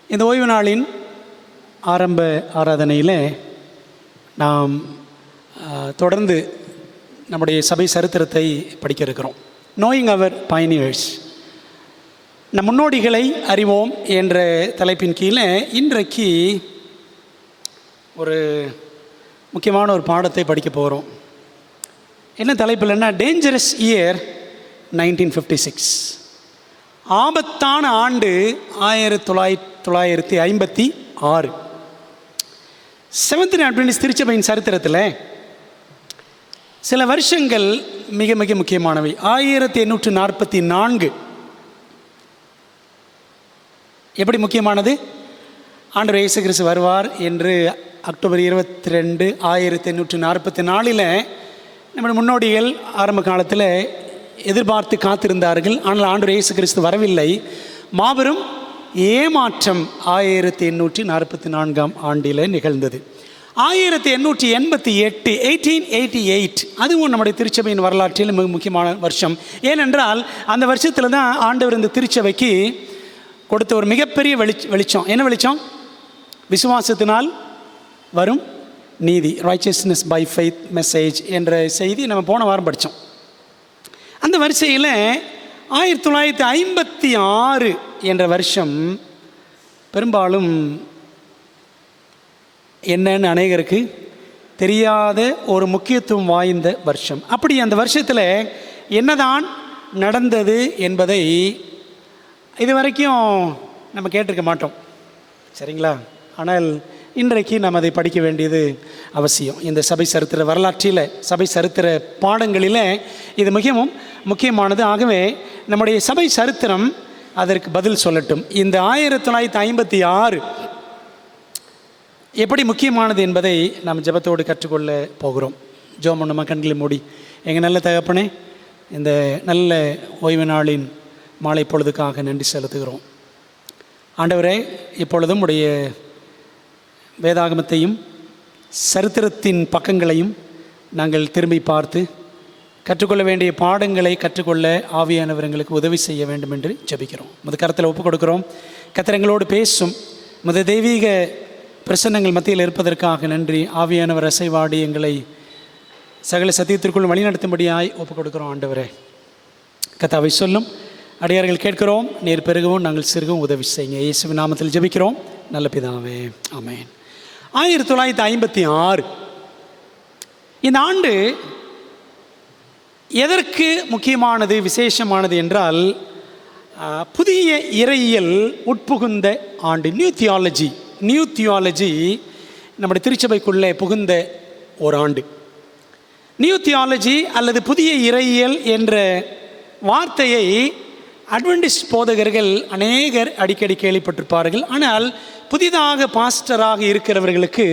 இந்த ஓய்வு நாளின் ஆரம்ப ஆராதனையில் நாம் தொடர்ந்து நம்முடைய சபை சரித்திரத்தை படிக்க இருக்கிறோம். நோயிங் அவர் பயனியர்ஸ், நம் முன்னோடிகளை அறிவோம் என்ற தலைப்பின் கீழே இன்றைக்கு ஒரு முக்கியமான ஒரு பாடத்தை படிக்க போகிறோம். என்ன தலைப்பில்னா டேஞ்சரஸ் இயர் 1956, ஆபத்தான ஆண்டு 1956. செவன்த் அட்வென்டிஸ்ட் திருச்சபையின் சரித்திரத்தில் சில வருஷங்கள் மிக மிக முக்கியமானவை. 1844 எப்படி முக்கியமானது? ஆண்டவர் இயேசு கிறிஸ்து வருவார் என்று அக்டோபர் 22, 1844 நம்முடைய முன்னோடிகள் ஆரம்ப காலத்தில் எதிர்பார்த்து காத்திருந்தார்கள். ஆனால் ஆண்டவர் இயேசு கிறிஸ்து வரவில்லை. மாபெரும் ஏமாற்றம் 1844 ஆண்டில் நிகழ்ந்தது. 1888, 1888 அதுவும் நம்முடைய திருச்சபையின் வரலாற்றில் மிக முக்கியமான வருஷம். ஏனென்றால் அந்த வருஷத்தில் தான் ஆண்டவர் இந்த திருச்சபைக்கு கொடுத்த ஒரு மிகப்பெரிய வெளிச்சம். என்ன வெளிச்சம்? விசுவாசத்தினால் வரும் நீதி, ரைச்சஸ்னஸ் பை ஃபெய்த் மெசேஜ் என்ற செய்தி நம்ம போன வாரம் படித்தோம். அந்த வரிசையில் 1956 என்ற வருஷம் பெரும்பாலும் என்னன்னு அநேகருக்கு தெரியாத ஒரு முக்கியத்துவம் வாய்ந்த வருஷம். அப்படி அந்த வருஷத்தில் என்னதான் நடந்தது என்பதை இதுவரைக்கும் நம்ம கேட்டிருக்க மாட்டோம், சரிங்களா? ஆனால் இன்றைக்கு நாம் அதை படிக்க வேண்டியது அவசியம். இந்த சபை சரித்திர வரலாற்றில், சபை சரித்திர பாடங்களில் இது மிகவும் முக்கியமானது. ஆகவே நம்முடைய சபை சரித்திரம் அதற்கு பதில் சொல்லட்டும். இந்த 1956 எப்படி முக்கியமானது என்பதை நாம் ஜெபத்தோடு கற்றுக்கொள்ள போகிறோம். ஜெபம் நம்ம கண்களை மூடி. எங்கள் நல்ல தகப்பனே, இந்த நல்ல ஓய்வு நாளின் மாலை பொழுதுக்காக நன்றி செலுத்துகிறோம். ஆண்டவரே, இப்பொழுதும் உடைய வேதாகமத்தையும் சரித்திரத்தின் பக்கங்களையும் நாங்கள் திரும்பி பார்த்து கற்றுக்கொள்ள வேண்டிய பாடங்களை கற்றுக்கொள்ள ஆவியானவர் எங்களுக்கு உதவி செய்ய வேண்டும் என்று ஜெபிக்கிறோம். முத கரத்தில் ஒப்புக் கொடுக்கிறோம். கர்த்தர் பேசும் முத தெய்வீக பிரசன்னங்கள் மத்தியில் இருப்பதற்காக நன்றி. ஆவியானவர் அசைவாடி எங்களை சகல சத்தியத்திற்குள் வழிநடத்தும்படியாய் ஒப்புக் கொடுக்கிறோம். ஆண்டவரே, கர்த்தாவை சொல்லும் அடியார்கள் கேட்கிறோம். நீர் பெருகவும் நாங்கள் சிறுகவும் உதவி செய்யுங்க. இயேசுவின் நாமத்தில் ஜெபிக்கிறோம் நல்ல பிதாவே, ஆமென். 1956 இந்த ஆண்டு எதற்கு முக்கியமானது, விசேஷமானது என்றால், புதிய இறையியல் உட்புகுந்த ஆண்டு. நியூ தியாலஜி நம்முடைய திருச்சபைக்குள்ளே புகுந்த ஒரு ஆண்டு. நியூ தியாலஜி அல்லது புதிய இறையியல் என்ற வார்த்தையை அட்வென்டிஸ்ட் போதகர்கள் அநேகர் அடிக்கடி கேள்விப்பட்டிருப்பார்கள். ஆனால் புதிதாக பாஸ்டராக இருக்கிறவர்களுக்கு,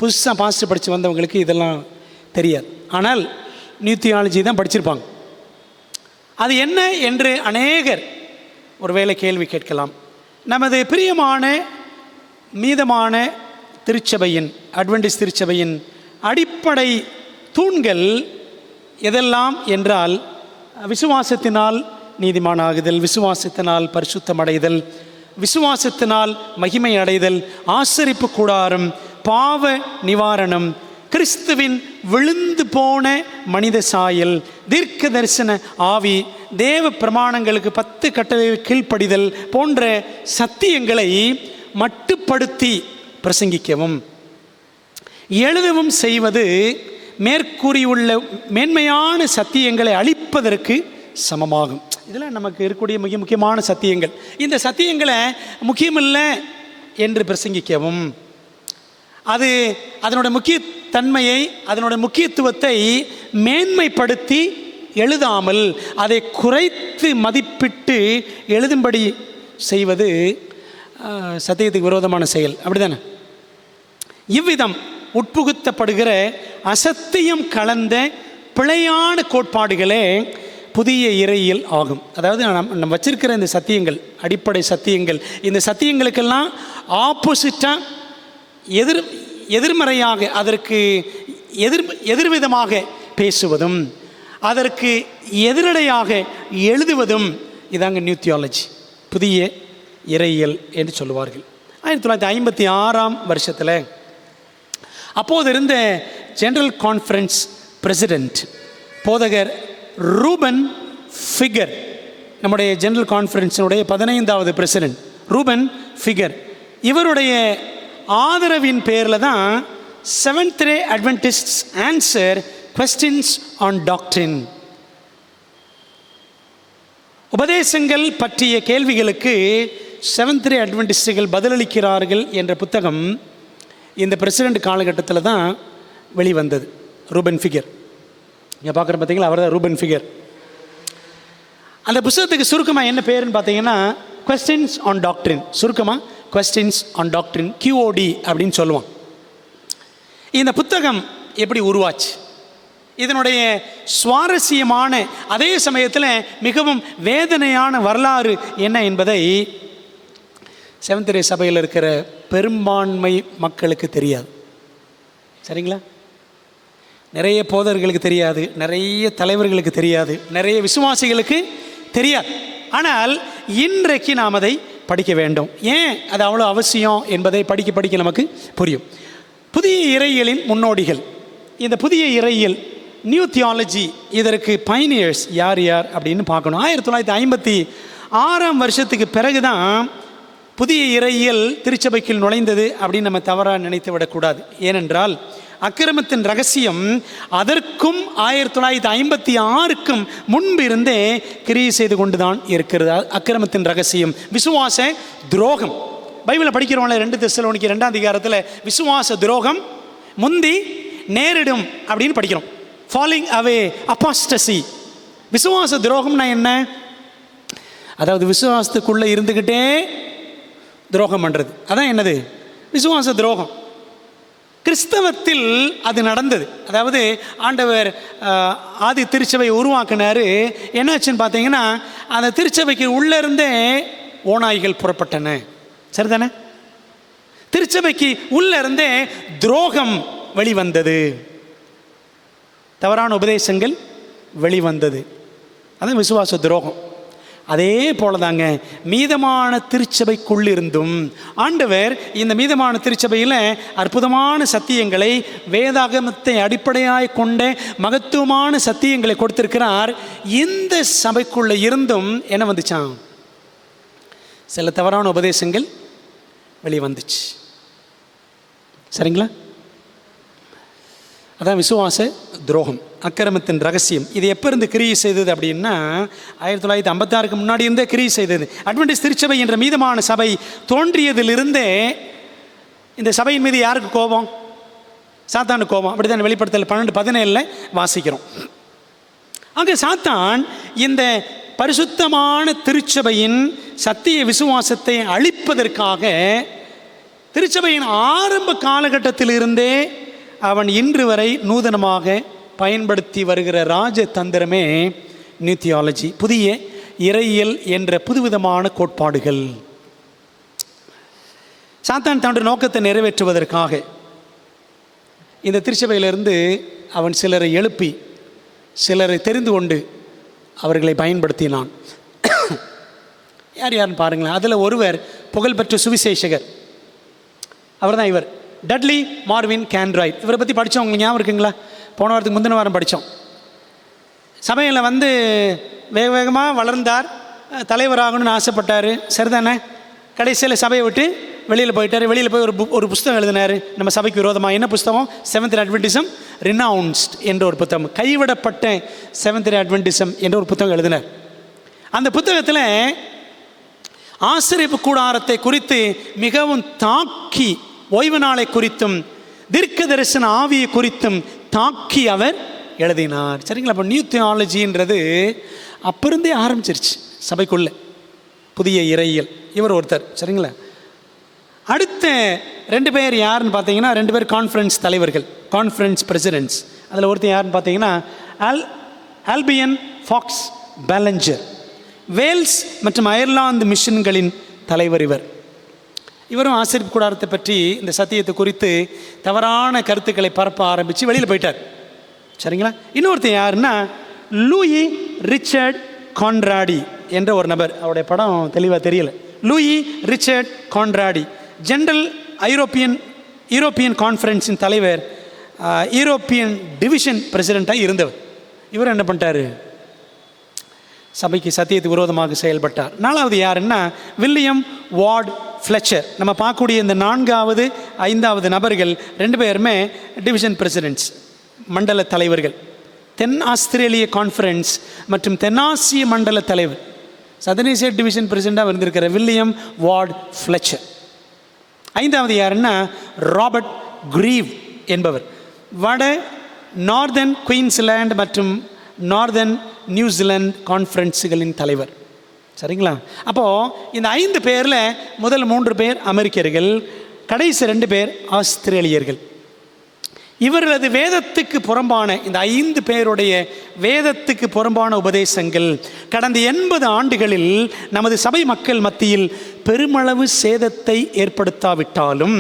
புதுசாக பாஸ்டர் படித்து வந்தவங்களுக்கு இதெல்லாம் தெரியாது. ஆனால் நியூ தியாலஜி தான் படிச்சிருப்பாங்க. அது என்ன என்று அநேகர் ஒருவேளை கேள்வி கேட்கலாம். நமது பிரியமான மீதமான திருச்சபையின், அட்வென்டிஸ்ட் திருச்சபையின் அடிப்படை தூண்கள் எதெல்லாம் என்றால், விசுவாசத்தினால் நீதிமானாகுதல், விசுவாசத்தினால் பரிசுத்தம் அடைதல், விசுவாசத்தினால் மகிமை அடைதல், ஆசரிப்பு கூடாரம், பாவ நிவாரணம், கிறிஸ்துவின் விழுந்து போன மனித சாயல், தீர்க்க தரிசன ஆவி, தேவ பிரமாணங்களுக்கு 10 கட்டளைகள் கீழ்ப்படிதல் போன்ற சத்தியங்களை மட்டுப்படுத்தி பிரசங்கிக்கவும் எழுதவும் செய்வது மேற்கூறியுள்ள மேன்மையான சத்தியங்களை அளிப்பதற்கு சமமாகும். இதெல்லாம் நமக்கு இருக்கக்கூடிய மிக முக்கியமான சத்தியங்கள். இந்த சத்தியங்களை முக்கியமில்லை என்று பிரசங்கிக்கவும், அது அதனோட முக்கியத்தன்மையை, அதனோட முக்கியத்துவத்தை மேன்மைப்படுத்தி எழுதாமல் அதை குறைத்து மதிப்பிட்டு எழுதும்படி செய்வது சத்தியத்துக்கு விரோதமான செயல். அப்படிதானே? இவ்விதம் உட்புகுத்தப்படுகிற அசத்தியம் கலந்த பிழையான கோட்பாடுகளே புதிய இறையியல் ஆகும். அதாவது நம்ம வச்சிருக்கிற இந்த சத்தியங்கள், அடிப்படை சத்தியங்கள், இந்த சத்தியங்களுக்கெல்லாம் ஆப்போசிட்டாக எதிர்மறையாக, அதற்கு எதிர்விதமாக பேசுவதும், அதற்கு எதிரடையாக எழுதுவதும் இதாங்க நியூ தியாலஜி, புதிய இறையியல் என்று சொல்லுவார்கள். 1956 வருஷத்தில் அப்போது இருந்த ஜெனரல் கான்ஃபரன்ஸ் பிரசிடெண்ட் போதகர் ரூபன் ஃபிகர், நம்முடைய ஜெனரல் கான்ஃபரன்ஸினுடைய 15வது பிரசிடெண்ட் ரூபன் ஃபிகர், இவருடைய ஆதரவின் பேரில் தான் Seventh-day அட்வென்டிஸ்ட்ஸ் answer questions on doctrine, உபதேசங்கள் பற்றிய கேள்விகளுக்கு செவன்த்-டே அட்வென்டிஸ்டுகள் பதிலளிக்கிறார்கள் என்ற புத்தகம் இந்த பிரசிடெண்ட் காலகட்டத்தில் தான் வெளிவந்தது. ரூபன் ஃபிகர் இங்கே பார்க்குற பார்த்தீங்களா, அவர் தான் ரூபன் ஃபிகர். அந்த புத்தகத்துக்கு சுருக்கமாக என்ன பேருன்னு பார்த்தீங்கன்னா questions on doctrine, சுருக்கமாக questions on doctrine, QOD அப்படின்னு சொல்லுவான். இந்த புத்தகம் எப்படி உருவாச்சு, இதனுடைய சுவாரஸ்யமான அதே சமயத்தில் மிகவும் வேதனையான வரலாறு என்ன என்பதை செவன்த்-டே சபையில் இருக்கிற பெரும்பான்மை மக்களுக்கு தெரியாது. சரிங்களா? நிறைய போதர்களுக்கு தெரியாது, நிறைய தலைவர்களுக்கு தெரியாது, நிறைய விசுவாசிகளுக்கு தெரியாது. ஆனால் இன்றைக்கு நாம் அதை படிக்க வேண்டும். ஏன் அது அவ்வளோ அவசியம் என்பதை படிக்க படிக்க நமக்கு புரியும். புதிய இறையியலின் முன்னோடிகள், இந்த புதிய இறையியல் நியூ தியாலஜி, இதற்கு பைனியர்ஸ் யார் யார் அப்படின்னு பார்க்கணும். 1956 வருஷத்துக்கு பிறகு தான் புதிய இறையியல் திருச்சபைக்குள் நுழைந்தது அப்படின்னு நம்ம தவறாக நினைத்து விடக்கூடாது. ஏனென்றால் அக்கிரமத்தின் ரகசியம் அதற்கும் 1956க்கும் முன்பு இருந்தே கிரியை செய்து கொண்டு தான் இருக்கிறது. அக்கிரமத்தின் ரகசியம் விசுவாச துரோகம். பைபிளில் படிக்கிறவங்கள 2 தெசலோனிக்கர் 2ஆம் அதிகாரத்தில் விசுவாச துரோகம் முந்தி நேரிடும் அப்படின்னு படிக்கிறோம். Falling away, apostasy. விசுவாச துரோகம்னா என்ன? அதாவது விசுவாசத்துக்குள்ளே இருந்துக்கிட்டே துரோகம் பண்ணுறது, அதான் என்னது விசுவாச துரோகம். கிறிஸ்தவத்தில் அது நடந்தது. அதாவது ஆண்டவர் ஆதி திருச்சபை உருவாக்கினார். என்னாச்சுன்னு பார்த்தீங்கன்னா அந்த திருச்சபைக்கு உள்ளே இருந்தே ஓநாய்கள் புறப்பட்டன. சரிதானே? திருச்சபைக்கு உள்ளே இருந்தே துரோகம் வெளிவந்தது, தவறான உபதேசங்கள் வெளிவந்தது. அதான் விசுவாச துரோகம். அதே போல தாங்க மீதமான திருச்சபைக்குள்ளிருந்தும் ஆண்டவர் இந்த மீதமான திருச்சபையில் அற்புதமான சத்தியங்களை, வேதாகமத்தை அடிப்படையாக கொண்ட மகத்துவமான சத்தியங்களை கொடுத்திருக்கிறார். இந்த சபைக்குள்ளே இருந்தும் என்ன வந்துச்சான்? சில தவறான உபதேசங்கள் வெளிவந்துச்சு. சரிங்களா? அதான் விசுவாச துரோகம், அக்கிரமத்தின் ரகசியம். இது எப்போ இருந்து கிரியை செய்தது அப்படின்னா 1956க்கு முன்னாடி இருந்தே கிரியை செய்தது. அட்வென்டிஸ்ட் திருச்சபை என்ற மீதமான சபை தோன்றியதிலிருந்தே இந்த சபையின் மீது யாருக்கு கோபம்? சாத்தானு கோபம். அப்படி தான் வெளிப்படுத்தல் 12:17 வாசிக்கிறோம். அங்கே சாத்தான் இந்த பரிசுத்தமான திருச்சபையின் சத்திய விசுவாசத்தை அழிப்பதற்காக திருச்சபையின் ஆரம்ப காலகட்டத்திலிருந்தே அவன் இன்று வரை நூதனமாக பயன்படுத்தி வருகிற ராஜ தந்திரமே நியூ தியாலஜி, புதிய இறையியல் என்ற புதுவிதமான கோட்பாடுகள். சாத்தான் தன்னுடைய நோக்கத்தை நிறைவேற்றுவதற்காக இந்த திருச்சபையிலிருந்து அவன் சிலரை எழுப்பி சிலரை தெரிந்து கொண்டு அவர்களை பயன்படுத்தினான். யார் யாருன்னு பாருங்களேன். அதில் ஒருவர் புகழ்பெற்ற சுவிசேஷகர், அவர் தான் இவர் டட்லி மார்வின் கேன்ராய்ட். இவரை பற்றி படித்தோம், உங்களுக்கு ஞாபகம் இருக்குங்களா? போன வாரத்துக்கு முந்தின வாரம் படித்தோம். சபையில் வேக வேகமாக வளர்ந்தார், தலைவராகணும்னு ஆசைப்பட்டார். சரிதானே? கடைசியில் சபையை விட்டு வெளியில் போயிட்டார். வெளியில் போய் ஒரு புஸ்தகம் எழுதினார் நம்ம சபைக்கு விரோதமாக. என்ன புஸ்தகம்? செவன்த் அட்வென்டிசம் ரினவுன்ஸ்ட் என்ற ஒரு புத்தகம், கைவிடப்பட்ட செவன்த் அட்வென்டிசம் என்ற ஒரு புத்தகம் எழுதினார். அந்த புத்தகத்தில் ஆசிரியப்பு கூடாரத்தை குறித்து மிகவும் தாக்கி, ஓய்வு நாளை குறித்தும் தீர்க்க தரிசன ஆவியை குறித்தும் தாக்கி அவர் எழுதினார். சரிங்களா? அப்போ நியூ தியாலஜின்றது அப்போ இருந்தே ஆரம்பிச்சிருச்சு சபைக்குள்ளே, புதிய இறையியல். இவர் ஒருத்தர். சரிங்களா? அடுத்த 2 பேர் யாருன்னு பார்த்தீங்கன்னா 2 பேர் கான்ஃபரன்ஸ் தலைவர்கள், கான்ஃபரன்ஸ் பிரசிடென்ட்ஸ். அதில் ஒருத்தர் யாருன்னு பார்த்தீங்கன்னா ஆல்பியன் ஃபாக்ஸ் பேலஞ்சர், வேல்ஸ் மற்றும் அயர்லாந்து மிஷன்களின் தலைவர். இவரும் ஆசிரியப்பு கூடாரத்தை பற்றி இந்த சத்தியத்தை குறித்து தவறான கருத்துக்களை பரப்ப ஆரம்பித்து வெளியில் போயிட்டார். சரிங்களா? இன்னொருத்தர் யாருன்னா லூயி ரிச்சர்ட் கான்ராடி என்ற ஒரு நபர். அவருடைய படம் தெளிவாக தெரியல. லூயி ரிச்சர்ட் கான்ராடி ஜென்ரல் யூரோப்பியன் கான்ஃபரன்ஸின் தலைவர், யூரோப்பியன் டிவிஷன் பிரசிடெண்ட்டாக இருந்தவர். இவர் என்ன பண்ணிட்டார்? சபைக்கு சத்தியத்துக்கு விரோதமாக செயல்பட்டார். 4வது யாருன்னா வில்லியம் வார்ட் ஃப்ளெச்சர். நம்ம பார்க்கக்கூடிய இந்த 4வது 5வது நபர்கள் 2 பேருமே டிவிஷன் பிரசிடென்ட்ஸ், மண்டல தலைவர்கள். தென் ஆஸ்திரேலிய கான்ஃபரன்ஸ் மற்றும் தென்னாசிய மண்டல தலைவர், சதனேசிய டிவிஷன் பிரசிடெண்ட்டாக இருந்திருக்கிற வில்லியம் வார்ட் ஃப்ளெச்சர். 5வது யாருன்னா ராபர்ட் கிரீவ் என்பவர், வட நார்தன் குயின்ஸ்லாந்து மற்றும் நார்தன் நியூசிலாந்து கான்ஃபரன்ஸுகளின் தலைவர். சரிங்களா? அப்போது இந்த 5 பேரில் முதல் 3 பேர் அமெரிக்கர்கள், கடைசி 2 பேர் ஆஸ்திரேலியர்கள். இவர்களது வேதத்துக்கு புறம்பான, இந்த 5 பேருடைய வேதத்துக்கு புறம்பான உபதேசங்கள் கடந்த 80 ஆண்டுகளில் நமது சபை மக்கள் மத்தியில் பெருமளவு சேதத்தை ஏற்படுத்தாவிட்டாலும்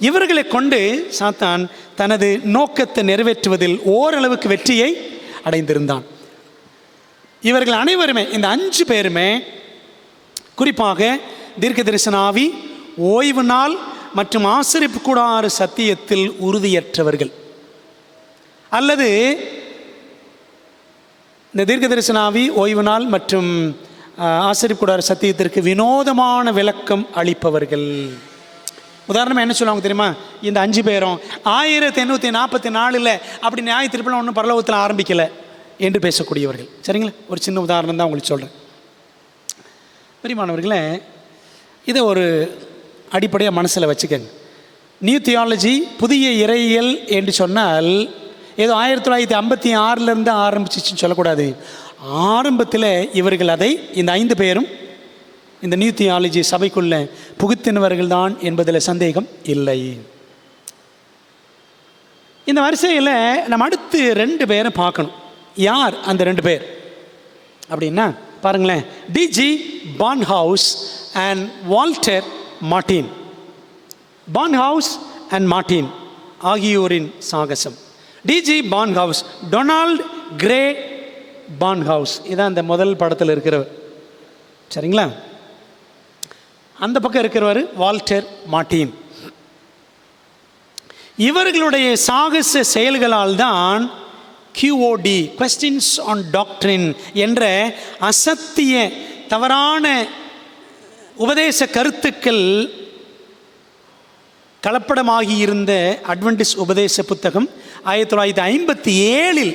இவர்களை கொண்டு சாத்தான் தனது நோக்கத்தை நிறைவேற்றுவதில் ஓரளவுக்கு வெற்றியை அடைந்திருந்தான். இவர்கள் அனைவருமே, இந்த 5 பேருமே குறிப்பாக தீர்க்க தரிசன ஆவி, ஓய்வு நாள் மற்றும் ஆசரிப்பு கூடார சத்தியத்தில் உறுதியற்றவர்கள், அல்லது இந்த தீர்க்க தரிசன ஆவி, ஓய்வு நாள் மற்றும் ஆசரிப்பு கூடார சத்தியத்திற்கு வினோதமான விளக்கம் அளிப்பவர்கள். உதாரணமாக என்ன சொல்லுவாங்க தெரியுமா? இந்த 5 பேரும் 1844 அப்படி நியாய தீர்ப்புலாம் ஒன்றும் பரலோகத்தில் ஆரம்பிக்கலை என்று பேசக்கூடியவர்கள். சரிங்களா? ஒரு சின்ன உதாரணம் தான் உங்களுக்கு சொல்கிறேன். பிரியமானவர்களே, இதை ஒரு அடிப்படையாக மனசில் வச்சுக்கங்க. நியூ தியாலஜி, புதிய இறையியல் என்று சொன்னால் ஏதோ 1956 ஆரம்பிச்சிச்சுன்னு சொல்லக்கூடாது. ஆரம்பத்தில் இவர்கள் அதை, இந்த 5 பேரும் இந்த நியூ தியாலஜி சபைக்குள்ளே புகுத்தினவர்கள் தான் என்பதில் சந்தேகம் இல்லை. இந்த வரிசையில் நம்ம அடுத்து 2 பேரும் பார்க்கணும். யார் அந்த 2 பேர் அப்படின்னா பாருங்களேன், DG Barnhouse and Walter Martin. Barnhouse and Martin ஆகியோரின் சாகசம். டிஜி பார்ன்ஹவுஸ், டொனால்ட் கிரே பார்ன்ஹவுஸ், இதான் அந்த முதல் படத்தில் இருக்கிறவர். சரிங்களா? அந்த பக்கம் இருக்கிறவர் வால்டர் மார்ட்டின். இவர்களுடைய சாகச செயல்களால் தான் QOD, Questions on Doctrine என்ற அசத்திய தவறான உபதேச கருத்துக்கள் கலப்படமாகி இருந்த அட்வென்டிஸ்ட் உபதேச புத்தகம் 1957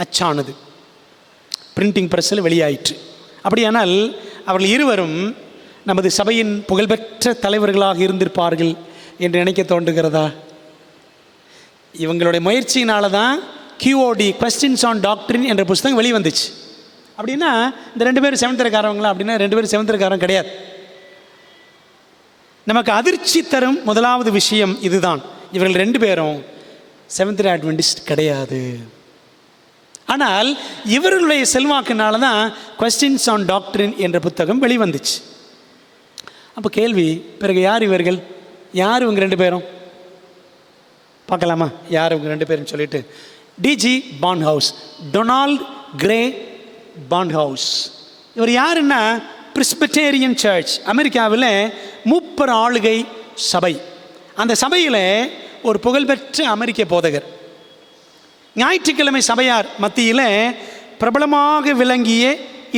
அச்சானது, பிரிண்டிங் பிரஸ்ஸில் வெளியாயிற்று. அப்படியானால் அவர்கள் இருவரும் நமது சபையின் புகழ்பெற்ற தலைவர்களாக இருந்திருப்பார்கள் என்று நினைக்க தோன்றுகிறதா? இவங்களுடைய முயற்சியினால தான் QOD, Questions on Doctrine என்ற புத்தகம் வெளிவந்துச்சு. அப்படின்னா இந்த 2 பேரும் செவன்தரக்காரவங்களா? அப்படின்னா 2 பேரும் செவன்தரக்காரன் கிடையாது. நமக்கு அதிர்ச்சி தரும் முதலாவது விஷயம் இதுதான், இவர்கள் 2 பேரும் செவன்த் டே அட்வென்டிஸ்ட் கிடையாது. ஆனால் இவர்களுடைய செல்வாக்குனால தான் Questions on Doctrine என்ற புத்தகம் வெளிவந்துச்சு. அப்போ கேள்வி, பிறகு யார் இவர்கள்? யார் இவங்க 2 பேரும்? பார்க்கலாமா யார் இவங்க 2 பேரும் சொல்லிட்டு. டிஜி பார்ன்ஹவுஸ், டொனால்ட் கிரே பார்ன்ஹவுஸ். இவர் யாருன்னா பிரெஸ்பிட்டேரியன் சர்ச், அமெரிக்காவில் மூப்பர் ஆளுகை சபை. அந்த சபையில் ஒரு புகழ்பெற்ற அமெரிக்க போதகர். ஞாயிற்றுக்கிழமை சபையார் மத்தியில் பிரபலமாக விளங்கிய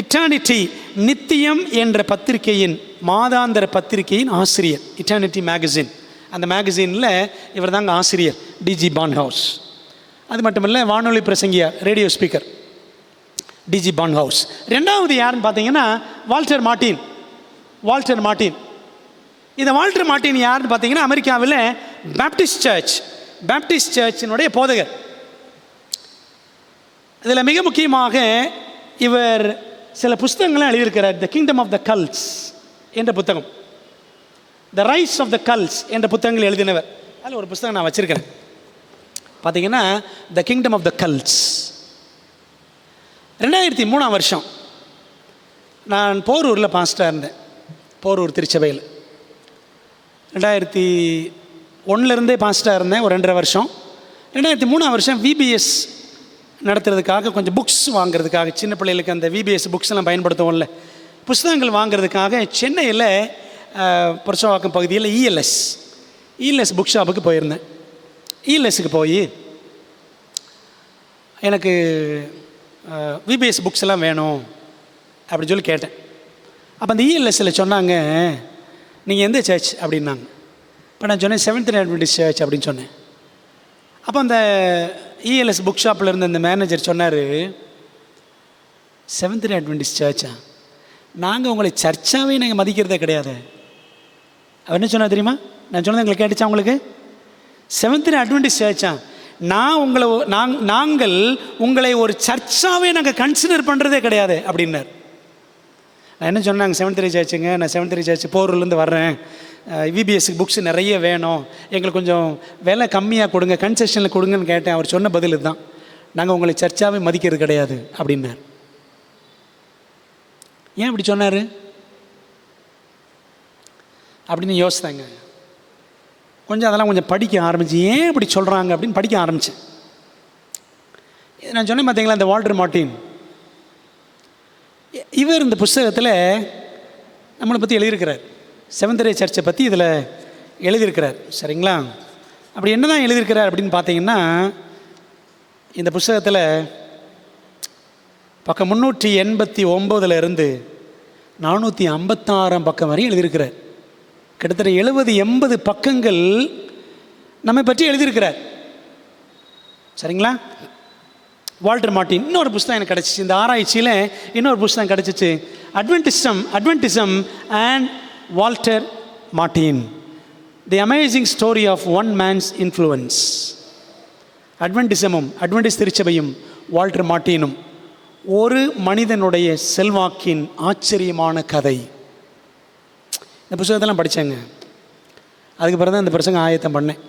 இட்டர்னிட்டி, நித்தியம் என்ற பத்திரிகையின், மாதாந்திர பத்திரிகையின் ஆசிரியர். இட்டர்னிட்டி மேகசின், அந்த மேகசினில் இவர் தாங்க ஆசிரியர், டிஜி பார்ன்ஹவுஸ். அது மட்டுமில்லை, வானொலி பிரசங்கியார், ரேடியோ ஸ்பீக்கர், டிஜி பார்ன்ஹவுஸ். 2வது யாருன்னு பார்த்தீங்கன்னா வால்டர் மார்ட்டின். வால்டர் மார்ட்டின், இந்த வால்டர் மார்ட்டின் யாருன்னு பார்த்தீங்கன்னா அமெரிக்காவில் பேப்டிஸ்ட் சர்ச்சினுடைய போதகர். இதில் மிக முக்கியமாக இவர் சில புத்தகங்களும் எழுதியிருக்கிறார். The kingdom of the cults என்ற புத்தகம், the rise of the cults என்ற புத்தகங்கள் எழுதினவர். அதில் ஒரு புத்தகம் நான் வச்சுருக்கிறேன், பார்த்தீங்கன்னா the kingdom of the cults. 2003 வருஷம் நான் போரூரில் பாஸ்டாக இருந்தேன், போரூர் திருச்சபையில். 2001 பாஸ்டாக இருந்தேன் ஒரு 2.5 வருஷம். 2003 வருஷம் VBS நடத்துறதுக்காக, கொஞ்சம் புக்ஸ் வாங்கிறதுக்காக, சின்ன பிள்ளைகளுக்கு அந்த VBS புக்ஸ் எல்லாம் பயன்படுத்துவோம்ல, புஸ்தகங்கள் வாங்கிறதுக்காக சென்னையில் புரசவாக்கம் பகுதியில் இஎல்எஸ் புக் ஷாப்புக்கு போயிருந்தேன். இஎல்எஸ்க்கு போய் எனக்கு விபிஎஸ் புக்ஸ் எல்லாம் வேணும் அப்படின்னு சொல்லி கேட்டேன். அப்போ அந்த இஎல்எஸ்ஸில் சொன்னாங்க, நீங்கள் எந்த சர்ச் அப்படின்னாங்க. இப்போ நான் சொன்னேன் செவன்த் அட்வென்டிஸ்ட் சர்ச் அப்படின்னு சொன்னேன். அப்போ அந்த இஎல்எஸ் புக் ஷாப்பில் இருந்த அந்த மேனேஜர் சொன்னார், செவன்த் அட்வென்டிஸ்ட் சர்ச்சா? நாங்கள் உங்களை சர்ச்சாகவே நாங்கள் மதிக்கிறதே கிடையாது. அவர் என்ன சொன்னார் தெரியுமா? நான் சொன்னது எங்களுக்கு கேட்டுச்சா உங்களுக்கு? Seventh Adventist Charcha? நாங்கள் உங்களை ஒரு சர்ச்சாகவே நாங்கள் கன்சிடர் பண்ணுறதே கிடையாது அப்படின்னார். நான் என்ன சொன்னாங்க, செவன்த் சர்ச்சுங்க, நான் செவன்த் சர்ச் போரூர்லேருந்து வர்றேன், விபிஎஸ்க்கு புக்ஸ் நிறைய வேணும், எங்களுக்கு கொஞ்சம் விலை கம்மியாக கொடுங்க, கன்செஷனில் கொடுங்கன்னு கேட்டேன். அவர் சொன்ன பதில் தான், நாங்கள் உங்களை சர்ச்சாகவே மதிக்கிறது கிடையாது அப்படின்னார். ஏன் இப்படி சொன்னார் அப்படின்னு யோசித்தாங்க. கொஞ்சம் அதெல்லாம் கொஞ்சம் படிக்க ஆரம்பிச்சு, ஏன் இப்படி சொல்கிறாங்க அப்படின்னு படிக்க ஆரம்பித்தேன். நான் சொன்னேன் பார்த்தீங்களா, இந்த வால்டர் மார்ட்டின், இவர் இந்த புஸ்தகத்தில் நம்மளை பற்றி எழுதியிருக்கிறார். செவன்த் டே சர்ச்சை பற்றி இதில் எழுதியிருக்கிறார். சரிங்களா? அப்படி என்ன தான் எழுதியிருக்கிறார் அப்படின்னு பார்த்தீங்கன்னா, இந்த புஸ்தகத்தில் பக்கம் 389 456 பக்கம் வரையும் எழுதியிருக்கிறார். கிட்டத்தட்ட 70-80 பக்கங்கள் நம்மை பற்றி எழுதியிருக்கிறார். சரிங்களா? Walter Martin. இன்னொரு புஸ்தகம் எனக்கு கிடச்சிச்சு, இந்த ஆராய்ச்சியில் இன்னொரு புஸ்தகம் கிடச்சிச்சு, Adventism and Walter Martin, the amazing story of one man's influence. அட்வென்டிசமும் அட்வென்டிஸ் திருச்சபையும் வால்டர் மார்ட்டினும் ஒரு மனிதனுடைய செல்வாக்கின் ஆச்சரியமான கதை. இந்த புத்தகத்தெல்லாம் படித்தேங்க. அதுக்கு பிறகு தான் இந்த பிரசங்கம் ஆயத்தம் பண்ணேன்.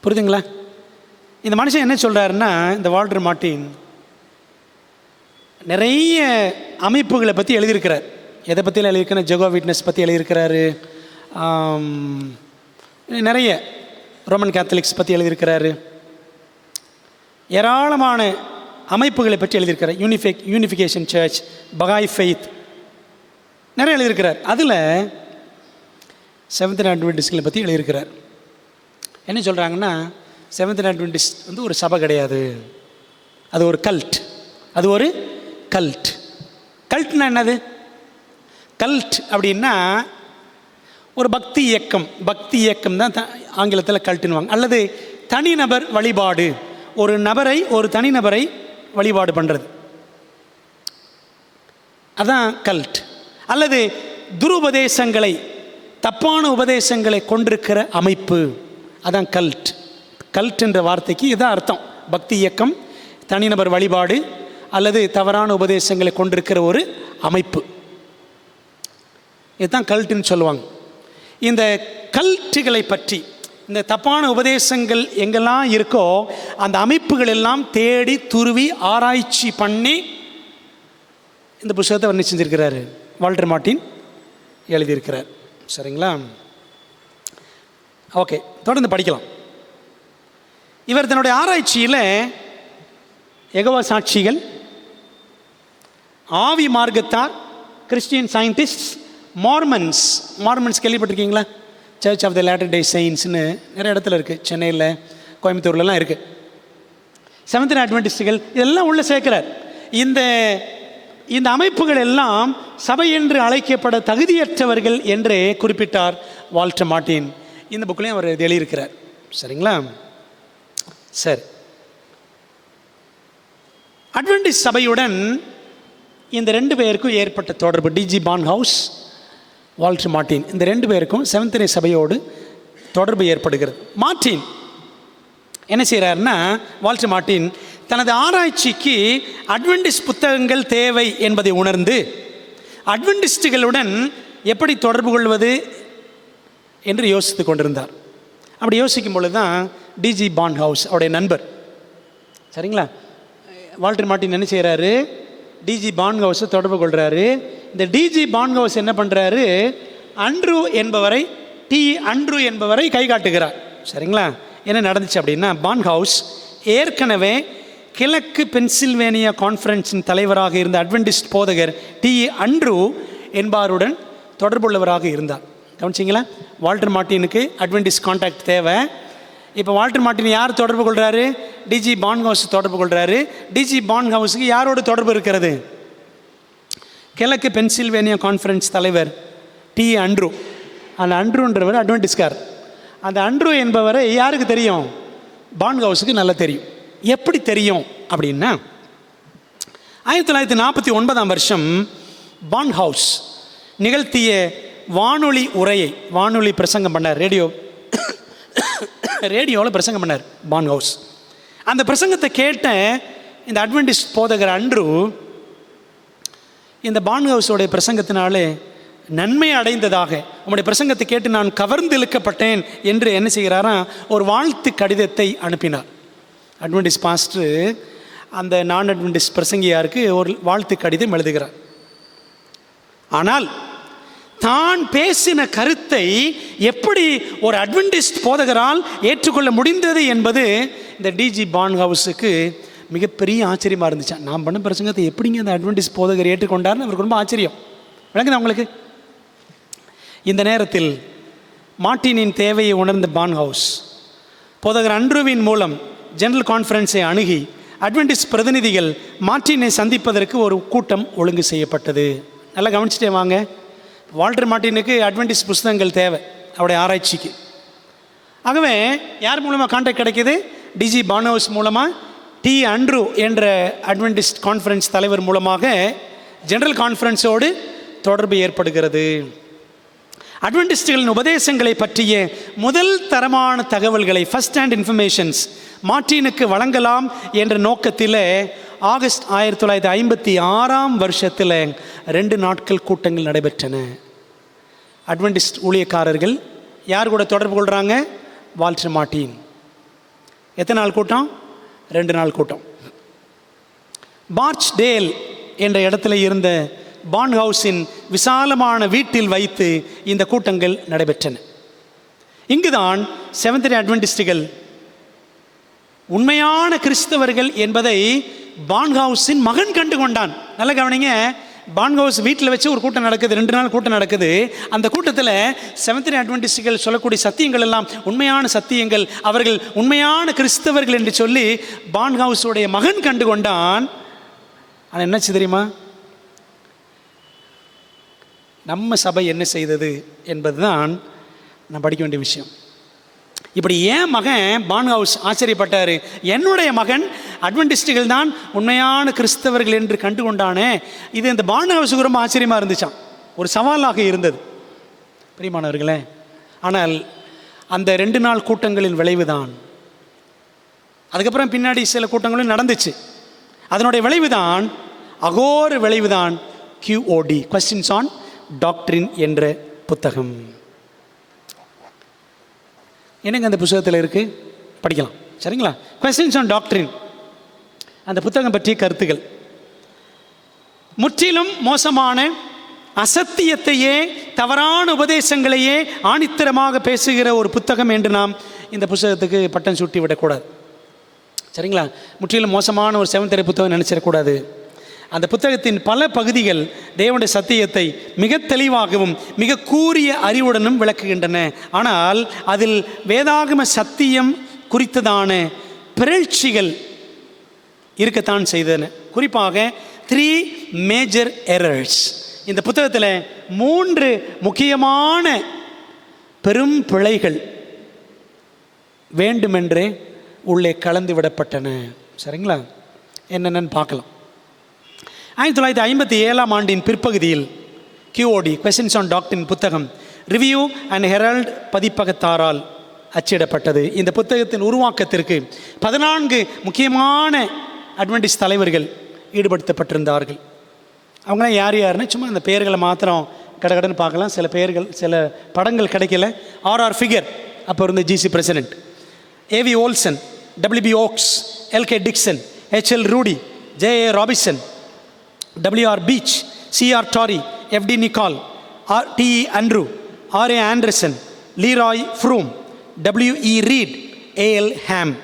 புரியுதுங்களா? இந்த மனுஷன் என்ன சொல்கிறாருன்னா, இந்த வால்டர் மார்ட்டின் நிறைய அமைப்புகளை பற்றி எழுதியிருக்கிறார். எதை பற்றியில் எழுதியிருக்கிறேன்? ஜெகோவா விட்னஸ் பற்றி எழுதியிருக்கிறாரு, நிறைய ரோமன் கேத்தலிக்ஸ் பற்றி எழுதியிருக்கிறாரு, ஏராளமான அமைப்புகளை பற்றி எழுதியிருக்கிறார். யூனிஃபிகேஷன் சர்ச், பகாய் ஃபெய்த், நிறைய எழுதியிருக்கிறார். அதில் செவன்த் அட்வென்டிஸ்ட்களை பற்றி எழுதியிருக்கிறார். என்ன சொல்கிறாங்கன்னா, செவன்த் அட்வென்டிஸ்ட் வந்து ஒரு சபை கிடையாது, அது ஒரு கல்ட். அது ஒரு கல்ட். கல்ட்னா என்னது? கல்ட் அப்படின்னா ஒரு பக்தி இயக்கம் தான் ஆங்கிலத்தில் கல்ட்டுன்னுவாங்க. அல்லது தனிநபர் வழிபாடு, ஒரு தனிநபரை வழிபாடு பண்ணுறது, அதான் கல்ட். அல்லது துருபதேசங்களை, தப்பான உபதேசங்களை கொண்டிருக்கிற அமைப்பு, அதான் கல்ட். கல்ட் என்ற வார்த்தைக்கு இதுதான் அர்த்தம். பக்தி இயக்கம், தனிநபர் வழிபாடு அல்லது தவறான உபதேசங்களை கொண்டிருக்கிற ஒரு அமைப்பு, இதுதான் கல்ட்டுன்னு சொல்லுவாங்க. இந்த கல்ட்டுகளை பற்றி, இந்த தப்பான உபதேசங்கள் எங்கெல்லாம் இருக்கோ அந்த அமைப்புகள் எல்லாம் தேடி துருவி ஆராய்ச்சி பண்ணி இந்த புத்தகத்தை வர்ணி செஞ்சிருக்கிறாரு. வால்டர் மார்ட்டின் எழுதியிருக்கிறார். சரிங்களா? ஓகே, தொடர்ந்து படிக்கலாம். இவர் தன்னுடைய ஆராய்ச்சியில் யெகோவா சாட்சிகள், ஆவி மார்க்கத்தார், கிறிஸ்டியன் சயின்டிஸ்ட், மார்மன்ஸ் கேள்விப்பட்டிருக்கீங்களா? சர்ச் ஆஃப் த லேட்டர் டே செயின்ட்ஸ்னு நிறைய இடத்துல இருக்குது, சென்னையில், கோயம்புத்தூர்லலாம் இருக்குது. செவன்த் அட்வென்டிஸ்டுகள் இதெல்லாம் உள்ளே சேர்க்கிறார். இந்த அமைப்புகள் எல்லாம் சபை என்று அழைக்கப்பட தகுதியற்றவர்கள் என்று குறிப்பிட்டார் வால்டர் மார்ட்டின். இந்த புக்லையும் அவர் எழுதியிருக்கிறார். சரிங்களா? சரி, அட்வென்டிஸ்ட் சபையுடன் இந்த 2 பேருக்கும் ஏற்பட்ட தொடர்பு, டிஜி பார்ன்ஹவுஸ், வால்டர் மார்ட்டின், இந்த 2 பேருக்கும் செவன்த் டே சபையோடு தொடர்பு ஏற்படுகிறது. மார்ட்டின் என்ன செய்கிறாருன்னா, வால்டர் மார்ட்டின் தனது ஆராய்ச்சிக்கு அட்வென்டிஸ்ட் புத்தகங்கள் தேவை என்பதை உணர்ந்து அட்வென்டிஸ்டுகளுடன் எப்படி தொடர்பு கொள்வது என்று யோசித்து கொண்டிருந்தார். அப்படி யோசிக்கும் பொழுது தான் டிஜி பார்ன்ஹவுஸ் அவருடைய நண்பர். சரிங்களா? வால்டர் மார்ட்டின் என்ன செய்கிறாரு, டிஜி பார்ன்ஹவுஸை தொடர்பு கொள்கிறாரு. இந்த டிஜி பார்ன்ஹவுஸ் என்ன பண்ணுறாரு, அண்ட்ரூ என்பவரை கை காட்டுகிறார். சரிங்களா? என்ன நடந்துச்சு அப்படின்னா, பார்ன்ஹவுஸ் ஏற்கனவே கிழக்கு பென்சில்வேனியா கான்ஃபரன்ஸின் தலைவராக இருந்த அட்வென்டிஸ்ட் போதகர் டி. அண்ட்ரூ என்பவருடன் தொடர்புள்ளவராக இருந்தார். கவனிச்சிங்களா? வால்டர் மார்ட்டினுக்கு அட்வென்டிஸ்ட் கான்டாக்ட் தேவை. இப்போ வால்டர் மார்ட்டின் யார் தொடர்பு கொள்கிறாரு? டிஜி பான்ஹவுஸ் தொடர்பு கொள்கிறாரு. டிஜி பான்ஹவுஸுக்கு யாரோட தொடர்பு இருக்கிறது? கிழக்கு பென்சில்வேனியா கான்ஃபரன்ஸ் தலைவர் டி அண்ட்ரூ. அந்த அண்ட்ரூன்றவர் அட்வென்டிஸ்கார். அந்த அண்ட்ரூ என்பவரை யாருக்கு தெரியும்? பான்ஹவுஸுக்கு நல்லா தெரியும். எப்படி தெரியும் அப்படின்னா, 1949ஆம் வருஷம் பான்ஹவுஸ் நிகழ்த்திய வானொலி உரையை, வானொலி பிரசங்கம் பண்ணார். ரேடியோவில் பிரசங்கம் பண்ணார் பான்ஹவுஸ். அந்த பிரசங்கத்தை கேட்ட இந்த அட்வென்டிஸ்ட் போதகர் அண்ட்ரூ இந்த பான்ஹவுஸோடைய பிரசங்கத்தினாலே நன்மை அடைந்ததாக, உங்களுடைய பிரசங்கத்தை கேட்டு நான் கவர்ந்து இழுக்கப்பட்டேன் என்று என்ன செய்கிறாரா, ஒரு வாழ்த்து கடிதத்தை அனுப்பினார். அட்வென்டிஸ்ட் பாஸ்டர் அந்த நான் அட்வென்டிஸ்ட் பிரசங்கியாருக்கு ஒரு வாழ்த்து கடிதம் எழுதுகிறார். ஆனால் தான் பேசின கருத்தை எப்படி ஒரு அட்வென்டிஸ்ட் போதகரால் ஏற்றுக்கொள்ள முடிந்தது என்பது இந்த டிஜி பான்ஹவுஸுக்கு மிகப்பெரிய ஆச்சரியமாக இருந்துச்சு. நான் பண்ண பிரசங்கத்தை எப்படிங்க அந்த அட்வென்டிஸ்ட் போதகர் ஏற்றுக்கொண்டார்னு அவருக்கு ரொம்ப ஆச்சரியம். விளங்குதா உங்களுக்கு? இந்த நேரத்தில் மார்ட்டினின் தேவையை உணர்ந்த பான்ஹவுஸ் போதகர் அண்ட்ரூவின் மூலம் ஜெனரல் கான்ஃபரன்ஸை அணுகி அட்வென்டிஸ்ட் பிரதிநிதிகள் மார்ட்டினை சந்திப்பதற்கு ஒரு கூட்டம் ஒழுங்கு செய்யப்பட்டது. நல்லா கவனிச்சுட்டே வாங்க. வால்டர் மார்ட்டினுக்கு அட்வென்டிஸ்ட் புஸ்தகங்கள் தேவை அவருடைய ஆராய்ச்சிக்கு. ஆகவே யார் மூலமாக கான்டாக்ட் கிடைக்கிது? டிஜி பான்ஹவுஸ் மூலமாக டி அண்ட்ரூ என்ற அட்வென்டிஸ்ட் கான்ஃபரன்ஸ் தலைவர் மூலமாக ஜெனரல் கான்ஃபரன்ஸோடு தொடர்பு ஏற்படுகிறது. அட்வென்டிஸ்டுகளின் உபதேசங்களை பற்றிய முதல் தரமான தகவல்களை, ஃபர்ஸ்ட் ஹேண்ட் இன்ஃபர்மேஷன்ஸ் மார்ட்டினுக்கு வழங்கலாம் என்ற நோக்கத்தில் ஆகஸ்ட் 1956ஆம் வருஷத்தில் 2 நாட்கள் கூட்டங்கள் நடைபெற்றன. அட்வென்டிஸ்ட் ஊழியக்காரர்கள் யார் கூட தொடர்பு கொள்கிறாங்க? Walter Martin. எத்தனை நாள் கூட்டம்? 2 நாள் கூட்டம். பார்ச்டேல் என்ற இடத்துல இருந்த பான்ஹவுஸின் விசாலமான வீட்டில் வைத்து இந்த கூட்டங்கள் நடைபெற்றன. இங்குதான் செவன்த் டே அட்வென்டிஸ்டுகள் உண்மையான கிறிஸ்தவர்கள் என்பதை பான்ஹவுஸின் மகன் கண்டு கொண்டான். நல்ல கவனிங்க. பான்ஹவுஸ் வீட்டில் வச்சு ஒரு கூட்டம் நடக்குது, 2 நாள் கூட்டம் நடக்குது. அந்த கூட்டத்தில் செவன்த் டே அட்வென்டிஸ்டுகள் சொல்லக்கூடிய சத்தியங்கள் எல்லாம் உண்மையான சத்தியங்கள், அவர்கள் உண்மையான கிறிஸ்தவர்கள் என்று சொல்லி பான்ஹவுஸுடைய மகன் கண்டு கொண்டான். ஆனால் என்னாச்சு தெரியுமா? நம்ம சபை என்ன செய்தது என்பது தான் நான் படிக்க வேண்டிய விஷயம். இப்படி ஏன் மகன் பான்ஹவுஸ் ஆச்சரியப்பட்டார்? என்னுடைய மகன் அட்வென்டிஸ்டுகள் தான் உண்மையான கிறிஸ்தவர்கள் என்று கண்டு கொண்டானே. இது இந்த பான்ஹவுஸுக்கு ரொம்ப ஆச்சரியமாக இருந்துச்சான், ஒரு சவாலாக இருந்தது பிரியமானவர்களே. ஆனால் அந்த 2 நாள் கூட்டங்களின் விளைவு தான், அதுக்கப்புறம் பின்னாடி சில கூட்டங்களும் நடந்துச்சு. அதனுடைய விளைவு தான், அகோர விளைவு தான் QOD, கொஸ்டின்ஸ் ஆன் டாக்ட்ரின் என்ற புத்தகம். என்னங்க அந்த புத்தகத்தில் இருக்குது? படிக்கலாம், சரிங்களா? கொஸ்டின்ஸ் ஆன் டாக்ட்ரின், அந்த புத்தகம் பற்றிய கருத்துக்கள். முற்றிலும் மோசமான அசத்தியத்தையே, தவறான உபதேசங்களையே ஆணித்தரமாக பேசுகிற ஒரு புத்தகம் என்று நாம் இந்த புத்தகத்துக்கு பட்டம் சூட்டி விடக்கூடாது, சரிங்களா? முற்றிலும் மோசமான ஒரு செவன்த் டே புத்தகம் நினச்சிடக்கூடாது. அந்த புத்தகத்தின் பல பகுதிகள் தேவனுடைய சத்தியத்தை மிக தெளிவாகவும் மிக கூரிய அறிவுடனும் விளக்குகின்றன. ஆனால் அதில் வேதாகம சத்தியம் குறித்ததான பிறழ்ச்சிகள் இருக்கத்தான் செய்தன. குறிப்பாக 3 மேஜர் எரர்ஸ். இந்த புத்தகத்தில் 3 முக்கியமான பெரும் பிழைகள் வேண்டுமென்றே உள்ளே கலந்து விடப்பட்டன, சரிங்களா? என்னென்னு பார்க்கலாம். 1957ஆம் ஆண்டின் பிற்பகுதியில் QOD, கொஸ்டின்ஸ் ஆன் டாக்ட்ரின் புத்தகம் ரிவ்யூ அண்ட் ஹெரால்ட் பதிப்பகத்தாரால் அச்சிடப்பட்டது. இந்த புத்தகத்தின் உருவாக்கத்திற்கு 14 முக்கியமான அட்வென்டிஸ்ட் தலைவர்கள் ஈடுபடுத்தப்பட்டிருந்தார்கள். அவங்களாம் யார் யாருன்னு சும்மா அந்த பெயர்களை மாத்திரம் கடகடன்னு பார்க்கலாம். சில பெயர்கள், சில படங்கள் கிடைக்கல. R.R. ஃபிகர், அப்போ இருந்த GC president, A.V. Olson, W.B. Oakes, L.K. Dixon, H.L. Rudy, J.A. Robinson, W.R. Beach, C.R. Dorey, F.D. Nichol, T.E. Andrew, R.A. Anderson, LeRoy Froom, W.E. Read, A.L. Ham.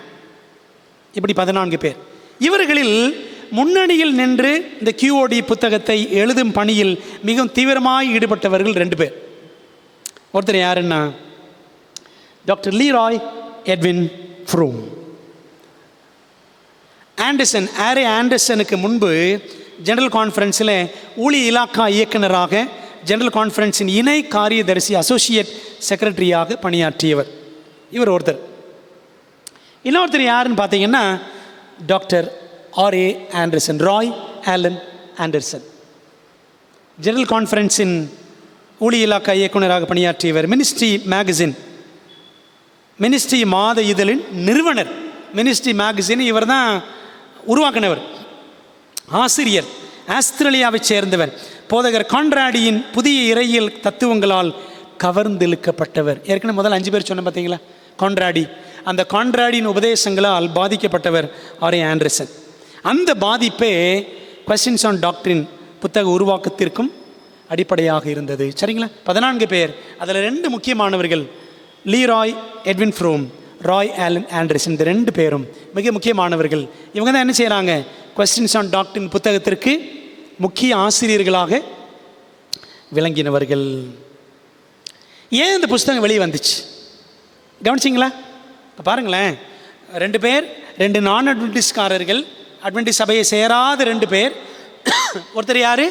இப்படி 14 பேர். இவர்களில் முன்னணியில் நின்று இந்த QOD புத்தகத்தை எழுதும் பணியில் மிகவும் தீவிரமாக ஈடுபட்டவர்கள் 2 பேர். ஒருத்தர் யாருன்னா டாக்டர் லீராய் எட்வின் ஃப்ரூம். ஆண்டர்சன், ஆரே ஆண்டர்சனுக்கு முன்பு ஜெனரல் கான்ஃபரன்ஸில் ஊழிய இலாக்கா இயக்குனராக, ஜெனரல் கான்ஃபரன்ஸின் இணை காரியதரிசி, அசோசியேட் செக்ரட்டரியாக பணியாற்றியவர். இவர் ஒருத்தர். இன்னொருத்தர் யாருன்னு பார்த்தீங்கன்னா doctor R.A. Anderson, Roy Allan Anderson. General கான்ஃபரன்ஸின் ஊழிய இலாக்கா இயக்குனராக பணியாற்றியவர். மினிஸ்ட்ரி மேகசின், மினிஸ்ட்ரி மாத இதழின் நிறுவனர். மினிஸ்ட்ரி மேகசின் இவர் தான் உருவாக்கினவர். ஆசிரியர், ஆஸ்திரேலியாவை சேர்ந்தவர். போதகர் கான்ராடியின் புதிய இறையியல் தத்துவங்களால் கவர்ந்தெழுக்கப்பட்டவர். ஏற்கனவே முதல் 5 பேர் சொன்ன பார்த்தீங்களா, கான்ராடி. அந்த கான்ராடியின் உபதேசங்களால் பாதிக்கப்பட்டவர் R.A. ஆண்டர்சன். அந்த பாதிப்பே கொஸ்டின்ஸ் ஆன் டாக்ட்ரின் புத்தக உருவாக்கத்திற்கும் அடிப்படையாக இருந்தது. சரிங்களா? 14 பேர், அதில் 2 முக்கியமானவர்கள், லீராய் எட்வின் ஃப்ரூம், ராய் ஆலன் ஆண்டர்சன். இந்த 2 பேரும் மிக முக்கியமானவர்கள். இவங்க தான் என்ன செய்கிறாங்க, கொஸ்டின்ஸ் ஆன் டாக்ட்ரின் புத்தகத்திற்கு முக்கிய ஆசிரியர்களாக விளங்கினவர்கள். ஏன் இந்த புத்தகம் வெளியே வந்துச்சு கவனிச்சிங்களா? இப்போ பாருங்களேன், 2 பேர், 2 நான் அட்வென்டிஸ்ட்காரர்கள், அட்வென்டிஸ்ட் சபையை சேராத 2 பேர். ஒருத்தர் யார்,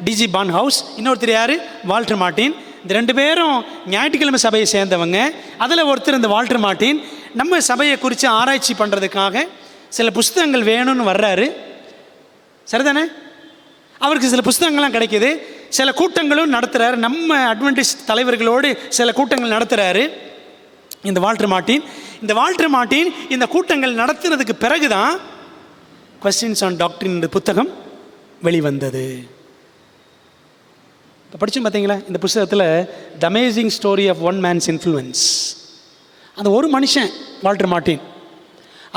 டிஜி பான்ஹவுஸ். இன்னொருத்தர் யார், வால்டர் மார்ட்டின். இந்த 2 பேரும் ஞாயிற்றுக்கிழமை சபையை சேர்ந்தவங்க. அதில் ஒருத்தர் இந்த வால்டர் மார்ட்டின் நம்ம சபையை குறித்து ஆராய்ச்சி பண்ணுறதுக்காக சில புஸ்தகங்கள் வேணும்னு வர்றாரு. சரிதானே? அவருக்கு சில புஸ்தகங்கள்லாம் கிடைக்கிது. சில கூட்டங்களும் நடத்துகிறாரு. நம்ம அட்வென்டிஸ்ட் தலைவர்களோடு சில கூட்டங்கள் நடத்துகிறாரு இந்த வால்டர் மார்ட்டின். இந்த வால்டர் மார்ட்டின் இந்த கூட்டங்கள் நடத்துறதுக்கு பிறகு தான் கொஸ்டின்ஸ் ஆன் டாக்ட்ரின் புத்தகம் வெளிவந்தது. இப்போ படிச்சு பார்த்தீங்களா இந்த புத்தகத்தில், the amazing story of one man's influence. அந்த ஒரு மனுஷன் வால்டர் மார்ட்டின்,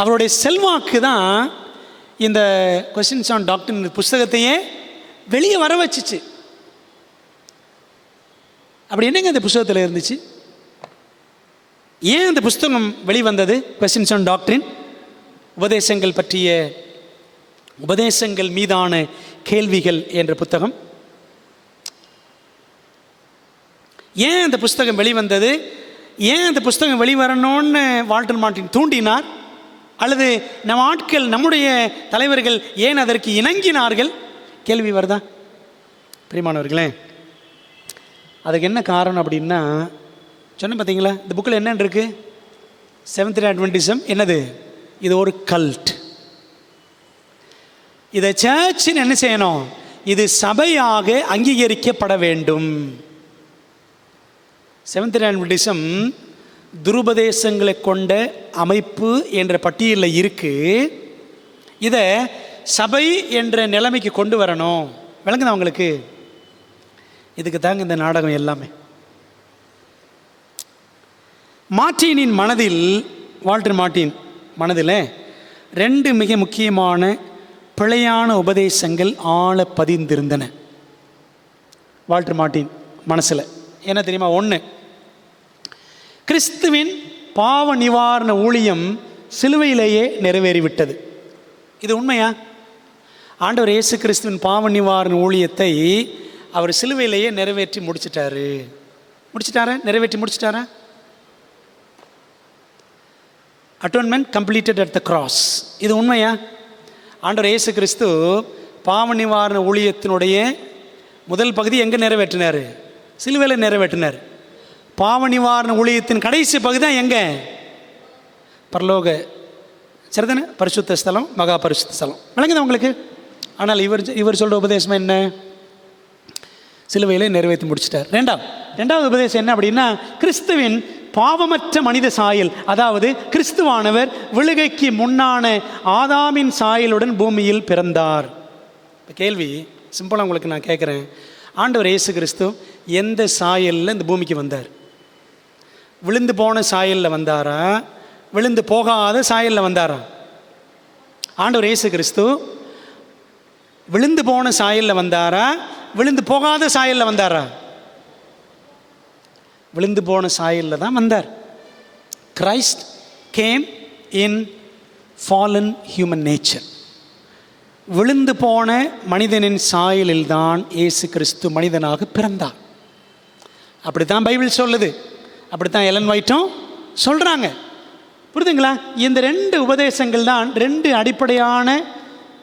அவருடைய செல்வாக்கு தான் இந்த கொஸ்டின்ஸ் ஆன் டாக்ட்ரின் புத்தகத்தையே வெளியே வர வச்சிச்சு. அப்படி என்னங்க இந்த புத்தகத்தில் இருந்துச்சு? ஏன் இந்த புத்தகம் வெளிவந்தது? கொஸ்டின்ஸ் ஆன் டாக்ட்ரின், உபதேசங்கள் பற்றிய, உபதேசங்கள் மீதான கேள்விகள் என்ற புத்தகம். ஏன் இந்த புஸ்தகம் வெளிவந்தது? ஏன் இந்த புஸ்தகம் வெளிவரணும்னு வால்டர் மார்ட்டின் தூண்டினார்? அல்லது நம்ம ஆட்கள், நம்முடைய தலைவர்கள் ஏன் அதற்கு இணங்கினார்கள்? கேள்வி வருதா பிரியமானவர்களே? அதுக்கு என்ன காரணம் அப்படின்னா, சொன்ன பார்த்தீங்களா, இந்த புக்கில் என்னென்னு இருக்குது, செவன்த் டே அட்வென்டிசம் என்னது? இது ஒரு கல்ட். இதை சர்ச்சின் என்ன செய்யணும்? இது சபையாக அங்கீகரிக்கப்பட வேண்டும். செவன்த் டே அட்வென்டிசம் துருபதேசங்களை கொண்ட அமைப்பு என்ற பட்டியலில் இருக்குது. இதை சபை என்ற நிலைமைக்கு கொண்டு வரணும். விளங்குதா உங்களுக்கு? இதுக்கு தாங்க இந்த நாடகம் எல்லாமே. மார்ட்டினின் மனதில், வால்டர் மார்ட்டின் மனதில் 2 மிக முக்கியமான பிழையான உபதேசங்கள் ஆழ பதிந்திருந்தன வால்டர் மார்ட்டின் மனசில். என்ன தெரியுமா? 1, கிறிஸ்துவின் பாவ நிவாரண ஊழியம் சிலுவையிலேயே நிறைவேறிவிட்டது. இது உண்மையா? ஆண்டவர் இயேசு கிறிஸ்துவின் பாவ நிவாரண ஊழியத்தை அவர் சிலுவையிலேயே நிறைவேற்றி முடிச்சிட்டாரு. நிறைவேற்றி முடிச்சிட்டாரா? Atonement completed at the cross. இது உண்மையா? ஆண்டவர் இயேசு கிறிஸ்து பாவ நிவாரண ஊழியத்தினுடைய முதல் பகுதி எங்கே நிறைவேற்றினார்? சிலுவையில் நிறைவேற்றினார். பாவ நிவாரண ஊழியத்தின் கடைசி பகுதி தான் எங்கே? பரலோக, சரிதானே? பரிசுத்த ஸ்தலம், மகா பரிசுத்த ஸ்தலம். விளங்குதா உங்களுக்கு? ஆனால் இவர் சொல்கிற உபதேசம் என்ன? சிலுவையில் நிறைவேற்றி முடிச்சிட்டார். ரெண்டாவது உபதேசம் என்ன அப்படின்னா, கிறிஸ்துவின் பாவமற்ற மனித சாயல், அதாவது கிறிஸ்துவானவர் விழுகைக்கு முன்னான ஆதாமின் சாயலுடன் பூமியில் பிறந்தார். இப்போ கேள்வி சிம்பிளாக உங்களுக்கு நான் கேட்குறேன், ஆண்டவர் இயேசு கிறிஸ்து எந்த சாயலில் இந்த பூமிக்கு வந்தார்? விழுந்து போன சாயலில் வந்தாரா? விழுந்து போகாத சாயலில் வந்தாரா? ஆண்டவர் இயேசு கிறிஸ்து விழுந்து போன சாயலில் வந்தாரா? விழுந்து போகாத சாயலில் வந்தாரா? விழுந்து போன சாயலில் தான் வந்தார். கிரைஸ்ட் கேம் இன் ஃபாலன் ஹியூமன் நேச்சர். விழுந்து போன மனிதனின் சாயலில்தான் இயேசு கிறிஸ்து மனிதனாக பிறந்தார். அப்படித்தான் பைபிள் சொல்லுது, அப்படித்தான் எலன் ஒயிட்டும் சொல்கிறாங்க. புரியுதுங்களா? இந்த 2 உபதேசங்கள் தான், 2 அடிப்படையான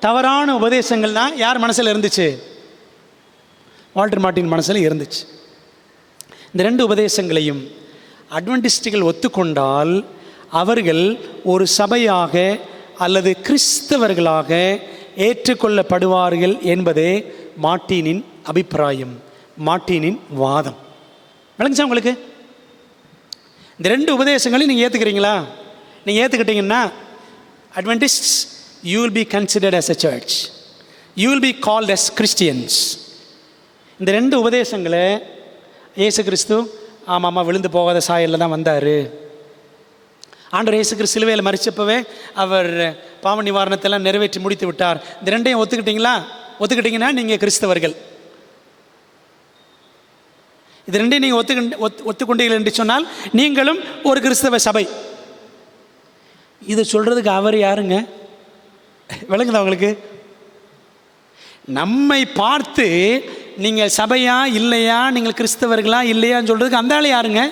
தவறான உபதேசங்கள் தான் யார் மனசில் இருந்துச்சு? வால்டர் மார்ட்டின் மனசில் இருந்துச்சு. இந்த 2 உபதேசங்களையும் அட்வென்டிஸ்டுகள் ஒத்துக்கொண்டால் அவர்கள் ஒரு சபையாக அல்லது கிறிஸ்தவர்களாக ஏற்றுக்கொள்ளப்படுவார்கள் என்பதே மார்ட்டினின் அபிப்பிராயம், மார்ட்டினின் வாதம். விளங்குச்சா உங்களுக்கு? இந்த 2 உபதேசங்களையும் நீங்கள் ஏற்றுக்கிறீங்களா? நீங்கள் ஏற்றுக்கிட்டீங்கன்னா அட்வென்டிஸ்ட்ஸ், you will be considered as a church, you will be called as Christians. இந்த 2 உபதேசங்களை இயேசு கிறிஸ்து ஆமாம்மா விழுந்து போகாத சாயலில் தான் வந்தார். ஆண்டவர் இயேசு கிறிஸ்து சிலுவையில் மரிச்சப்பவே அவர் பாவ நிவாரணத்தெல்லாம் நிறைவேற்றி முடித்து விட்டார். இந்த 2ஐயும் ஒத்துக்கிட்டீங்களா? ஒத்துக்கிட்டீங்கன்னா நீங்கள் கிறிஸ்தவர்கள். இது 2ஐயும் நீங்கள் ஒத்துக்கொண்டீர்கள் என்று சொன்னால் நீங்களும் ஒரு கிறிஸ்தவ சபை. இதை சொல்கிறதுக்கு அவர் யாருங்க? விளங்குதா உங்களுக்கு? நம்மை பார்த்து நீங்கள் சபையா இல்லையா, நீங்கள் கிறிஸ்தவர்களா இல்லையான்னு சொல்கிறதுக்கு அந்த ஆள் யாருங்க?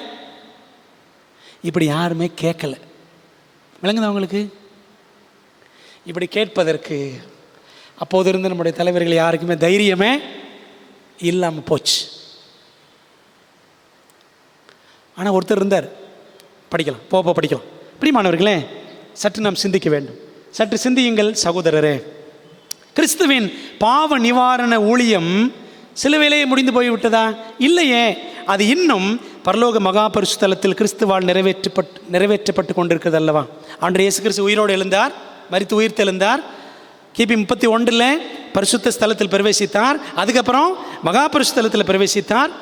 இப்படி யாருமே கேட்கல. விளங்குதா உங்களுக்கு? இப்படி கேட்பதற்கு அப்போது இருந்த நம்முடைய தலைவர்கள் யாருக்குமே தைரியமே இல்லாமல் போச்சு. ஆனால் ஒருத்தர் இருந்தார், படிக்கலாம், போப்போ படிக்கலாம். பிரியமானவர்களே, சற்று நாம் சிந்திக்க வேண்டும். சற்று சிந்தியுங்கள் சகோதரரே. கிறிஸ்துவின் பாவ நிவாரண ஊழியம் சிலுவையிலேயே முடிந்து போய்விட்டதா? இல்லையே. அது இன்னும் பரலோக மகா பரிசுத்தலத்தில் கிறிஸ்துவால் நிறைவேற்றப்பட்டு கொண்டிருக்கிறது அல்லவா? ஆண்டவர் இயேசு கிறிஸ்து உயிரோடு எழுந்தார், மரித்து உயிர்த்தெழுந்தார். கிபி 31 பரிசுத்த ஸ்தலத்தில் பிரவேசித்தார். அதுக்கப்புறம் மகா பரிசுத்தலத்தில் பிரவேசித்தார்.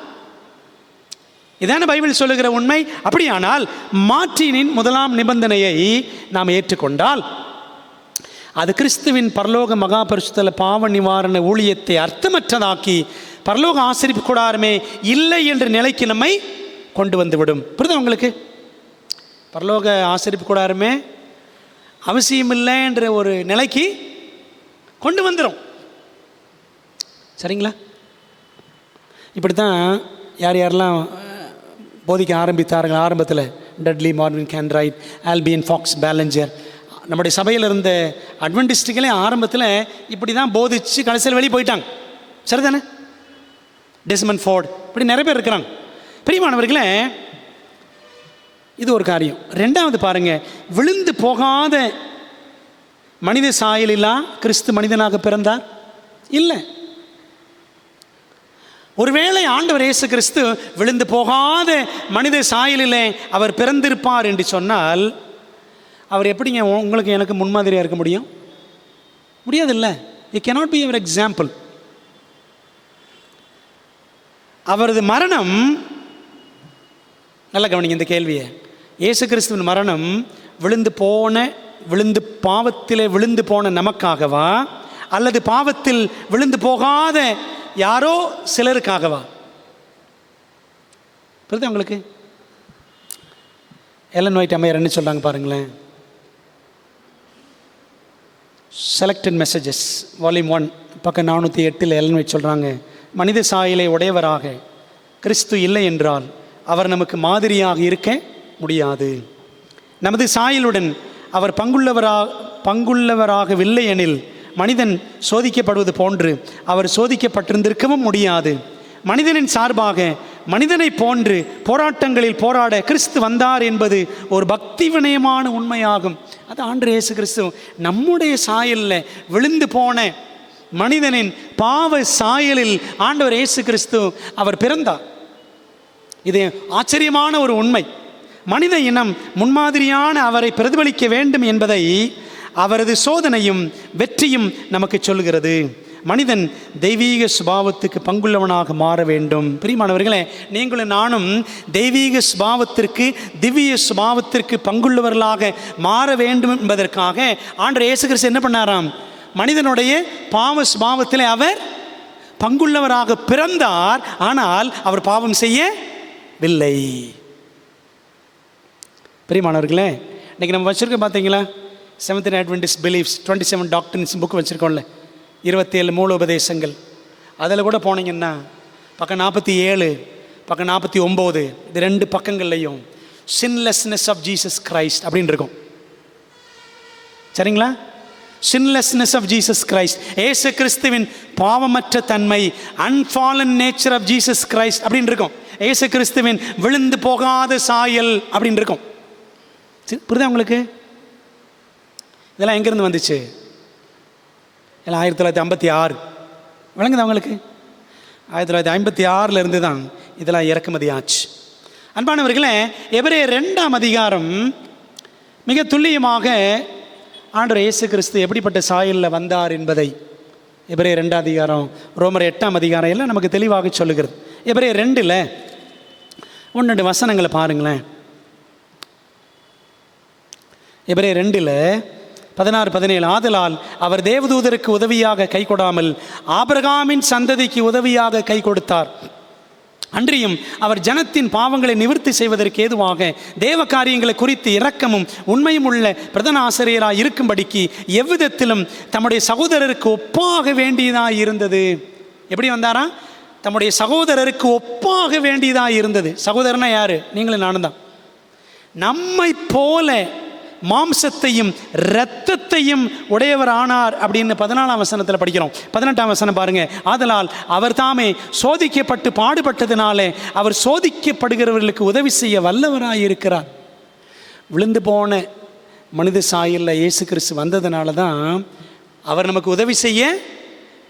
இதான பைபிள் சொல்லுகிற உண்மை. அப்படியானால் மார்ட்டினின் முதலாம் நிபந்தனையை நாம் ஏற்றுக்கொண்டால் அது கிறிஸ்துவின் பரலோக மகா பரிசுத்தல பாவ நிவாரண ஊழியத்தை அர்த்தமற்றதாக்கி பரலோக ஆசரிப்பு கூடாரமே இல்லை என்ற நிலைக்கு நம்மை கொண்டு வந்துவிடும். புரியுதா உங்களுக்கு? பரலோக ஆசரிப்பு கூடாரமே அவசியமில்லை என்ற ஒரு நிலைக்கு கொண்டு வந்துடும். சரிங்களா? இப்படித்தான் யாரெல்லாம் போதிக்க ஆரம்பித்தார்கள் ஆரம்பத்தில். டட்லி, மார்வின் கேன்ரைட், ஆல்பியன் ஃபாக்ஸ் பேலஞ்சர், நம்முடைய சபையில் இருந்த அட்வென்டிஸ்டுகளே ஆரம்பத்தில் இப்படி தான் போதிச்சு கடைசியில் வெளியே போயிட்டாங்க. சரிதானே? டெஸ்மண்ட் ஃபோர்ட், இப்படி நிறைய பேர் இருக்கிறாங்க. பிரியமானவர்களே, இது ஒரு காரியம். 2வது பாருங்க, விழுந்து போகாத மனித சாயலிலா கிறிஸ்து மனிதனாக பிறந்தார்? இல்லை. ஒருவேளை ஆண்டவர் இயேசு கிறிஸ்து விழுந்து போகாத மனித சாயலிலே அவர் பிறந்திருப்பார் என்று சொன்னால் அவர் எப்படிங்க உங்களுக்கு எனக்கு முன்மாதிரியாக இருக்க முடியும்? முடியாதுல்ல. He cannot be our example. அவரது மரணம், நல்ல கவனிங்க இந்த கேள்வியை, இயேசு கிறிஸ்துவின் மரணம் விழுந்து பாவத்திலே விழுந்து போன நமக்காகவா அல்லது பாவத்தில் விழுந்து போகாத யாரோ சிலருக்காகவா? புரியுதா உங்களுக்கு? எலன் ஒயிட் அம்மையார் என்ன சொல்கிறாங்க பாருங்களேன். செலக்டட் மெசேஜஸ் வால்யூம் 1 பக்கம் 408 எலன் ஒயிட் சொல்கிறாங்க, மனித சாயலை உடையவராக கிறிஸ்து இல்லை என்றால் அவர் நமக்கு மாதிரியாக இருக்க முடியாது. நமது சாயலுடன் அவர் பங்குள்ளவராகவில்லை எனில் மனிதன் சோதிக்கப்படுவது போன்று அவர் சோதிக்கப்பட்டிருந்திருக்கவும் முடியாது. மனிதனின் சார்பாக மனிதனை போன்று போராட்டங்களில் போராட கிறிஸ்து வந்தார் என்பது ஒரு பக்தி வினயமான உண்மையாகும். அது ஆண்டவர் இயேசு கிறிஸ்து நம்முடைய சாயலில் விழுந்து போன மனிதனின் பாவ சாயலில் ஆண்டவர் இயேசு கிறிஸ்து அவர் பிறந்தார். இது ஆச்சரியமான ஒரு உண்மை. மனித இனம் முன்மாதிரியான அவரை பிரதிபலிக்க வேண்டும் என்பதை அவரது சோதனையும் வெற்றியும் நமக்கு சொல்கிறது. மனிதன் தெய்வீக சுபாவத்துக்கு பங்குள்ளவனாக மாற வேண்டும். பிரியமானவர்களே, நீங்களும் நானும் தெய்வீக சுபாவத்திற்கு திவ்ய சுபாவத்திற்கு பங்குள்ளவர்களாக மாற வேண்டும் என்பதற்காக ஆண்டவர் இயேசு கிறிஸ்து என்ன பண்ணாராம்? மனிதனுடைய பாவ சுபாவத்திலே அவர் பங்குள்ளவராக பிறந்தார். ஆனால் அவர் பாவம் செய்யவில்லை. பிரியமானவர்களே, இன்றைக்கி நம்ம வச்சுருக்கோம் பார்த்தீங்களா, seventh Adventist beliefs 27 doctrines book வச்சுருக்கோம்ல. 27 மூல உபதேசங்கள். அதில் கூட போனீங்கன்னா பக்கம் 47, பக்கம் 49, இது 2 பக்கங்கள்லையும் சின்லெஸ்னஸ் ஆஃப் ஜீசஸ் கிரைஸ்ட் அப்படின்னு இருக்கும். சரிங்களா? சின்லெஸ்னஸ் ஆஃப் ஜீசஸ் கிரைஸ்ட், ஏசு கிறிஸ்துவின் பாவமற்ற தன்மை, அன்ஃபாலன் நேச்சர் ஆஃப் ஜீசஸ் கிரைஸ்ட் அப்படின்னு இருக்கும். ஏசு கிறிஸ்துவின் விழுந்து போகாத சாயல் அப்படின்னு இருக்கும். புரியுதா உங்களுக்கு? இதெல்லாம் எங்கேருந்து வந்துச்சு? எல்லாம் 1956. விளங்குது அவங்களுக்கு? 1956 தான் இதெல்லாம் இறக்குமதி ஆச்சு. அன்பானவர்களே, எபிரேயர் 2ஆம் அதிகாரம் மிக துல்லியமாக ஆண்டவர் இயேசு கிறிஸ்து எப்படிப்பட்ட சாயலில் வந்தார் என்பதை எபிரேயர் 2ஆம் அதிகாரம், ரோமர் 8ஆம் அதிகாரம் எல்லாம் நமக்கு தெளிவாக சொல்லுகிறது. எபிரேயர் 2ல் 1-2 வசனங்களை பாருங்களேன். எபிரேயர் 2ல் 16-17, ஆதலால் அவர் தேவதூதருக்கு உதவியாக கை கொடாமல் ஆபிரகாமின் சந்ததிக்கு உதவியாக கை கொடுத்தார். அன்றியும் அவர் ஜனத்தின் பாவங்களை நிவர்த்தி செய்வதற்கு ஏதுவாக தேவ காரியங்களை குறித்து இரக்கமும் உண்மையும் உள்ள பிரதான ஆசிரியராக இருக்கும்படிக்கு எவ்விதத்திலும் தம்முடைய சகோதரருக்கு ஒப்பாக வேண்டியதாக இருந்தது. எப்படி வந்தாரா? தம்முடைய சகோதரருக்கு ஒப்பாக வேண்டியதாக இருந்தது. சகோதரனா யாரு? நீங்களும் நானும் தான். நம்மை போல மாம்சத்தையும் இரத்தத்தையும் உடையவர் ஆனார் அப்படின்னு 14ஆம் வசனத்தில் படிக்கிறோம். 18ஆம் வசனம் பாருங்க. ஆதலால் அவர் தாமே சோதிக்கப்பட்டு பாடுபட்டதினாலே அவர் சோதிக்கப்படுகிறவர்களுக்கு உதவி செய்ய வல்லவராக இருக்கிறார். விழுந்து போன மனித சாயலில் இயேசு கிறிஸ்து வந்ததுனால தான் அவர் நமக்கு உதவி செய்ய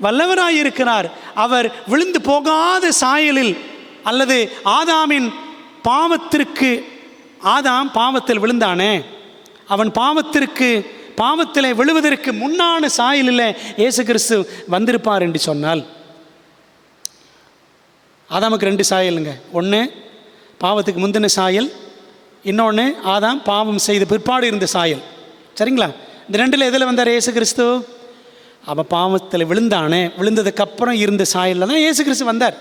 வல்லவராக இருக்கிறார். அவர் விழுந்து போகாத சாயலில் அல்லது ஆதாமின் பாவத்திற்கு, ஆதாம் பாவத்தில் விழுந்தானே, அவன் பாவத்தில் விழுவதற்கு முன்னான சாயலில் இயேசு கிறிஸ்து வந்திருப்பார் என்று சொன்னால், ஆதாமுக்கு 2 சாயலுங்க. ஒன்று பாவத்துக்கு முந்தின சாயல், இன்னொன்று ஆதாம் பாவம் செய்த பிற்பாடு இருந்த சாயல். சரிங்களா? இந்த 2ல் எதில் வந்தார் இயேசு கிறிஸ்து? அவன் பாவத்தில் விழுந்தானே, விழுந்ததுக்கப்புறம் இருந்த சாயலில் தான் இயேசு கிறிஸ்து வந்தார்.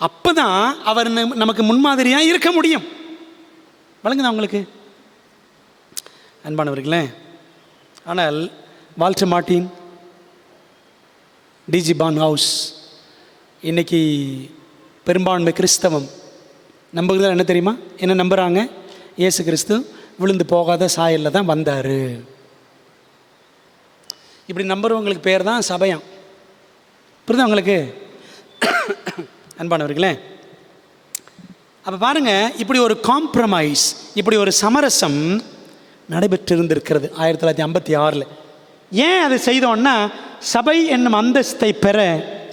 அப்போ தான் அவர் நமக்கு முன்மாதிரியாக இருக்க முடியும். வழங்குதா உங்களுக்கு அன்பானவர்களே? ஆனால் வால்டர் மார்ட்டின், டிஜி பான் ஹவுஸ், இன்றைக்கி பெரும்பான்மை கிறிஸ்தவம் நம்புகிறது என்ன தெரியுமா? என்ன நம்புகிறாங்க? இயேசு கிறிஸ்து விழுந்து போகாத சாயலில் தான் வந்தார். இப்படி நம்புறவங்களுக்கு பேர் தான் சபையாம். புரியுதா உங்களுக்கு அன்பானவர்களே? அப்போ பாருங்கள், இப்படி ஒரு காம்ப்ரமைஸ், இப்படி ஒரு சமரசம் நடைபெற்றிருந்திருக்கிறது 1956. ஏன் அதை செய்தோம்னா, சபை என்னும் அந்தஸ்தை பெற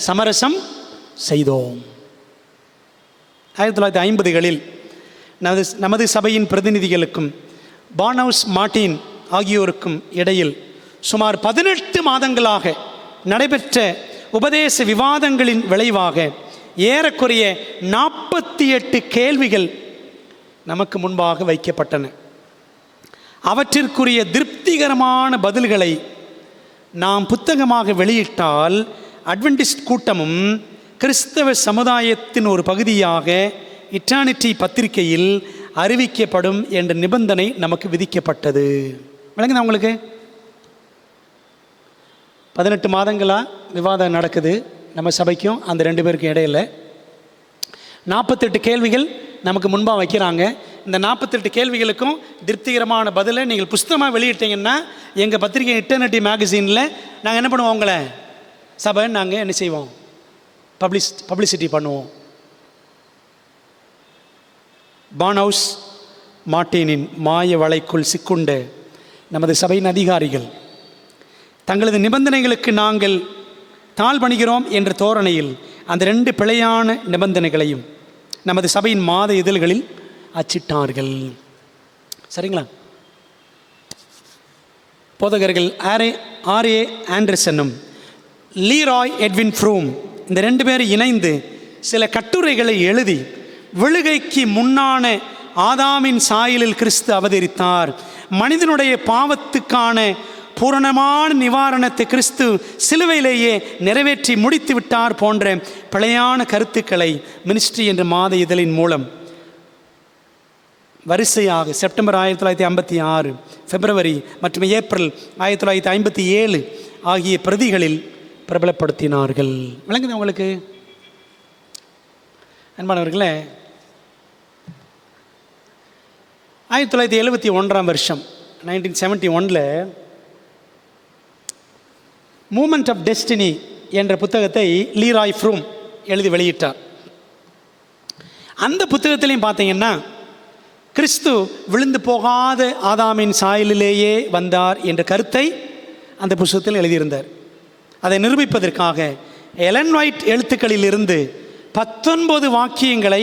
சமரசம் செய்தோம். 1950களில் நமது சபையின் பிரதிநிதிகளுக்கும் பான்ஹவுஸ் மார்ட்டின் ஆகியோருக்கும் இடையில் சுமார் 18 மாதங்களாக நடைபெற்ற உபதேச விவாதங்களின் விளைவாக ஏறக்குறைய 48 கேள்விகள் நமக்கு முன்பாக வைக்கப்பட்டன. அவற்றிற்குரிய திருப்திகரமான பதில்களை நாம் புத்தகமாக வெளியிட்டால் அட்வென்டிஸ்ட் கூட்டமும் கிறிஸ்தவ சமுதாயத்தின் ஒரு பகுதியாக இட்டர்னிட்டி பத்திரிகையில் அறிவிக்கப்படும் என்ற நிபந்தனை நமக்கு விதிக்கப்பட்டது. விளங்குதா உங்களுக்கு? 18 மாதங்களாக விவாதம் நடக்குது நம்ம சபைக்கும் அந்த 2 பேருக்கும் இடையில். 48 கேள்விகள் நமக்கு முன்பாக வைக்கிறாங்க. இந்த 48 கேள்விகளுக்கும் திருப்திகரமான பதிலை நீங்கள் புஸ்தகமாக வெளியிட்டீங்கன்னா எங்கள் பத்திரிகை இட்டர்னிட்டி மேகசினில் நாங்கள் என்ன பண்ணுவோம்? உங்களை சபை நாங்கள் என்ன செய்வோம்? பப்ளிசிட்டி பண்ணுவோம். பான்ஹவுஸ் மார்ட்டினின் மாய வலைக்குள் சிக்குண்ட நமது சபையின் அதிகாரிகள் தங்களது நிபந்தனைகளுக்கு நாங்கள் தாழ் பணிகிறோம் என்ற தோரணையில் அந்த 2 பிழையான நிபந்தனைகளையும் நமது சபையின் மாத இதழ்களில் அச்சிட்டார்கள். சரிங்களா? போதகர்கள் ஆர்ஏ ஆண்டர்சனும் லீராய் எட்வின் ஃப்ரூம் இந்த 2 பேரும் இணைந்து சில கட்டுரைகளை எழுதி, விழுகைக்கு முன்னான ஆதாமின் சாயலில் கிறிஸ்து அவதரித்தார், மனிதனுடைய பாவத்துக்கான பூரணமான நிவாரணத்தை கிறிஸ்து சிலுவையிலேயே நிறைவேற்றி முடித்து விட்டார் போன்ற பிழையான கருத்துக்களை மினிஸ்ட்ரி என்ற மாத இதழின் மூலம் வரிசையாக செப்டம்பர் 1956, பிப்ரவரி மற்றும் ஏப்ரல் 1957 ஆகிய பிரதிகளில் பிரபலப்படுத்தினார்கள். விளங்குது உங்களுக்கு அன்பானவர்களே? 1971 1971 மூமெண்ட் ஆஃப் டெஸ்டினி என்ற புத்தகத்தை லீராய் ஃப்ரூம் எழுதி வெளியிட்டார். அந்த புத்தகத்திலையும் பார்த்தீங்கன்னா கிறிஸ்து விழுந்து போகாத ஆதாமின் சாயலிலேயே வந்தார் என்ற கருத்தை அந்த புத்தகத்தில் எழுதியிருந்தார். அதை நிரூபிப்பதற்காக எலன் ஒயிட் எழுத்துக்களில் இருந்து 19 வாக்கியங்களை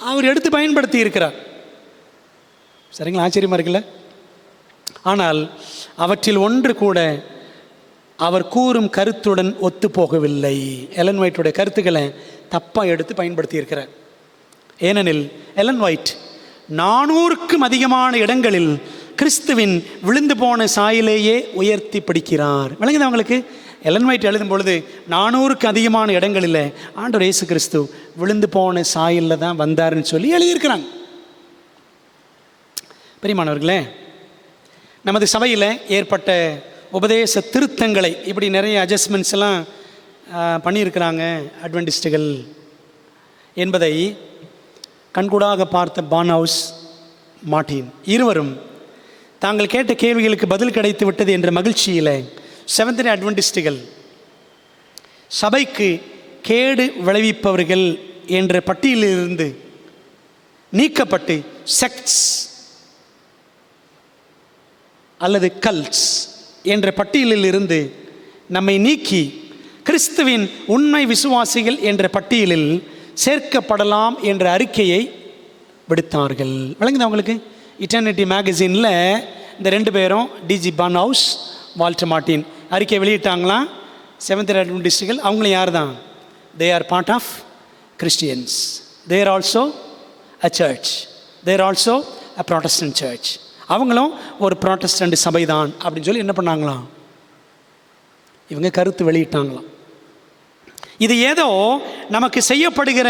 அவர் எடுத்து பயன்படுத்தி இருக்கிறார். சரிங்களா? ஆச்சரியமாக இருக்குல்ல? ஆனால் அவற்றில் ஒன்று கூட அவர் கூறும் கருத்துடன் ஒத்து போகவில்லை. எலன் ஒயிட்டுடைய கருத்துக்களை தப்பாக எடுத்து பயன்படுத்தி இருக்கிறார். ஏனெனில் எலன் ஒயிட் 400க்கும் அதிகமான இடங்களில் கிறிஸ்துவின் விழுந்து போன சாயிலேயே உயர்த்தி பிடிக்கிறார். விளங்குது அவங்களுக்கு? எலன் ஒயிட் எழுதும் பொழுது 400க்கு அதிகமான இடங்களில் ஆண்டவர் இயேசு கிறிஸ்து விழுந்து போன சாயலில் தான் வந்தாருன்னு சொல்லி எழுதியிருக்கிறாங்க. பிரியமானவர்களே, நமது சபையில் ஏற்பட்ட உபதேச திருத்தங்களை இப்படி நிறைய அட்ஜஸ்ட்மெண்ட்ஸ் எல்லாம் பண்ணியிருக்கிறாங்க அட்வென்டிஸ்டுகள் என்பதை கண்கூடாக பார்த்த பார்ன்ஹவுஸ், மார்ட்டின் இருவரும் தாங்கள் கேட்ட கேள்விகளுக்கு பதில் கிடைத்து விட்டது என்ற மகிழ்ச்சியில் செவன்த் டே அட்வென்டிஸ்டுகள் சபைக்கு கேடு விளைவிப்பவர்கள் என்ற பட்டியலிலிருந்து நீக்கப்பட்டு செக்ட்ஸ் அல்லது கல்ட்ஸ் என்ற பட்டியலில் இருந்து நம்மை நீக்கி கிறிஸ்துவின் உண்மை விசுவாசிகள் என்ற பட்டியலில் சேர்க்கப்படலாம் என்ற அறிக்கையை விடுத்தார்கள். விளங்குது அவங்களுக்கு? இட்டர்னிட்டி மேகசினில் இந்த 2 பேரும் டிஜி பார்ன்ஹவுஸ், வால்டர் மார்ட்டின் அறிக்கை வெளியிட்டாங்களாம். செவன்த் டே அட்வென்டிஸ்டுகள் அவங்களும் யார் தான்? They are part of Christians. They are also a church. They are also a Protestant church. அவங்களும் ஒரு ப்ராட்டஸ்டன்ட் சபை தான் அப்படின்னு சொல்லி என்ன பண்ணாங்களாம்? இவங்க கருத்து வெளியிட்டாங்களாம். இது ஏதோ நமக்கு செய்யப்படுகிற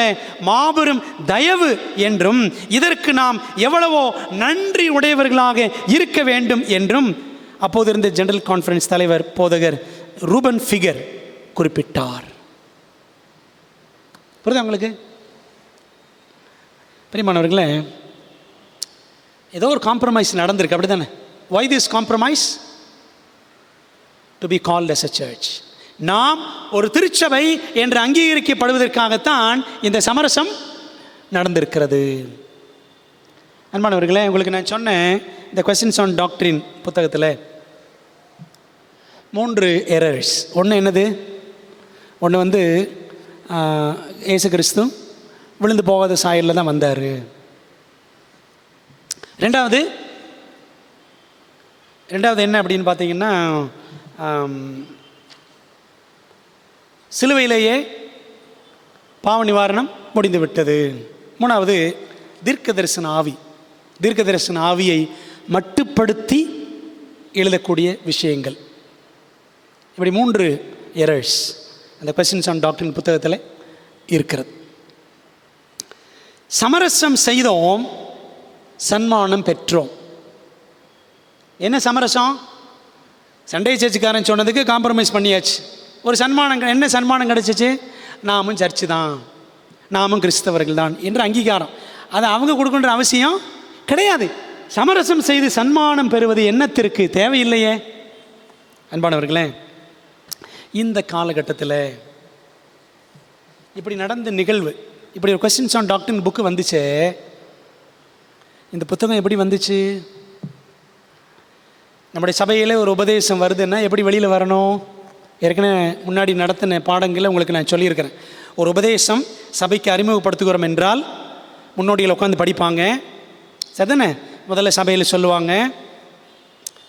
மாபெரும் தயவு என்றும் இதற்கு நாம் எவ்வளவோ நன்றி உடையவர்களாக இருக்க வேண்டும் என்றும் அப்போது இருந்த ஜெனரல் கான்ஃபரன்ஸ் தலைவர் போதகர் ரூபன் ஃபிகர் குறிப்பிட்டார். புரியுதா உங்களுக்கு? பிரியமானவர்களே, ஏதோ ஒரு காம்ப்ரமைஸ் நடந்திருக்கு, அப்படி தானே? Why this compromise? To be called as a church. நாம் ஒரு திருச்சபை என்று அங்கீகரிக்கப்படுவதற்காகத்தான் இந்த சமரசம் நடந்திருக்கிறது. அன்பானவர்களே, உங்களுக்கு நான் சொன்னேன் இந்த கொஸ்டின்ஸ் ஆன் டாக்ட்ரின் புத்தகத்தில் 3 எரர்ஸ். ஒன்று என்னது? ஒன்று இயேசு கிறிஸ்து விழுந்து போகாத சாயலில் தான் வந்தார். ரெண்டாவது என்ன அப்படின்னு பார்த்தீங்கன்னா, சிலுவையிலேயே பாவ நிவாரணம் முடிந்து விட்டது. மூணாவது தீர்க்க தரிசன ஆவியை மட்டுப்படுத்தி எழுதக்கூடிய விஷயங்கள். இப்படி 3 எரர்ஸ் அந்த கொஸ்டின்ஸ் ஆன் டாக்ட்ரின் புத்தகத்தில் இருக்கிறது. சமரசம் செய்தோம், சன்மானம் பெற்றோம். என்ன சமரசம்? சண்டே சர்ச்சுக்காரன் சொன்னதுக்கு காம்ப்ரமைஸ் பண்ணியாச்சு. ஒரு சன்மானம். என்ன சன்மானம் கிடச்சிச்சு? நாமும் சர்ச்சு தான், நாமும் கிறிஸ்தவர்கள் தான் என்ற அங்கீகாரம். அது அவங்க கொடுக்கின்ற அவசியம் கிடையாது. சமரசம் செய்து சன்மானம் பெறுவது என்னத்திற்கு? தேவையில்லையே. அன்பானவர்களே, இந்த காலகட்டத்தில் இப்படி நடந்த நிகழ்வு, இப்படி ஒரு கொஸ்டின்ஸ் ஆன் டாக்ட்ரின் புக்கு வந்துச்சு. இந்த புத்தகம் எப்படி வந்துச்சு? நம்முடைய சபையில் ஒரு உபதேசம் வருதுன்னா எப்படி வெளியில் வரணும்? ஏற்கனவே முன்னாடி நடத்தின பாடங்களில் உங்களுக்கு நான் சொல்லியிருக்கிறேன். ஒரு உபதேசம் சபைக்கு அறிமுகப்படுத்துகிறோம் என்றால் முன்னோடியில் உட்காந்து படிப்பாங்க, சரிதானே? முதல்ல சபையில் சொல்லுவாங்க,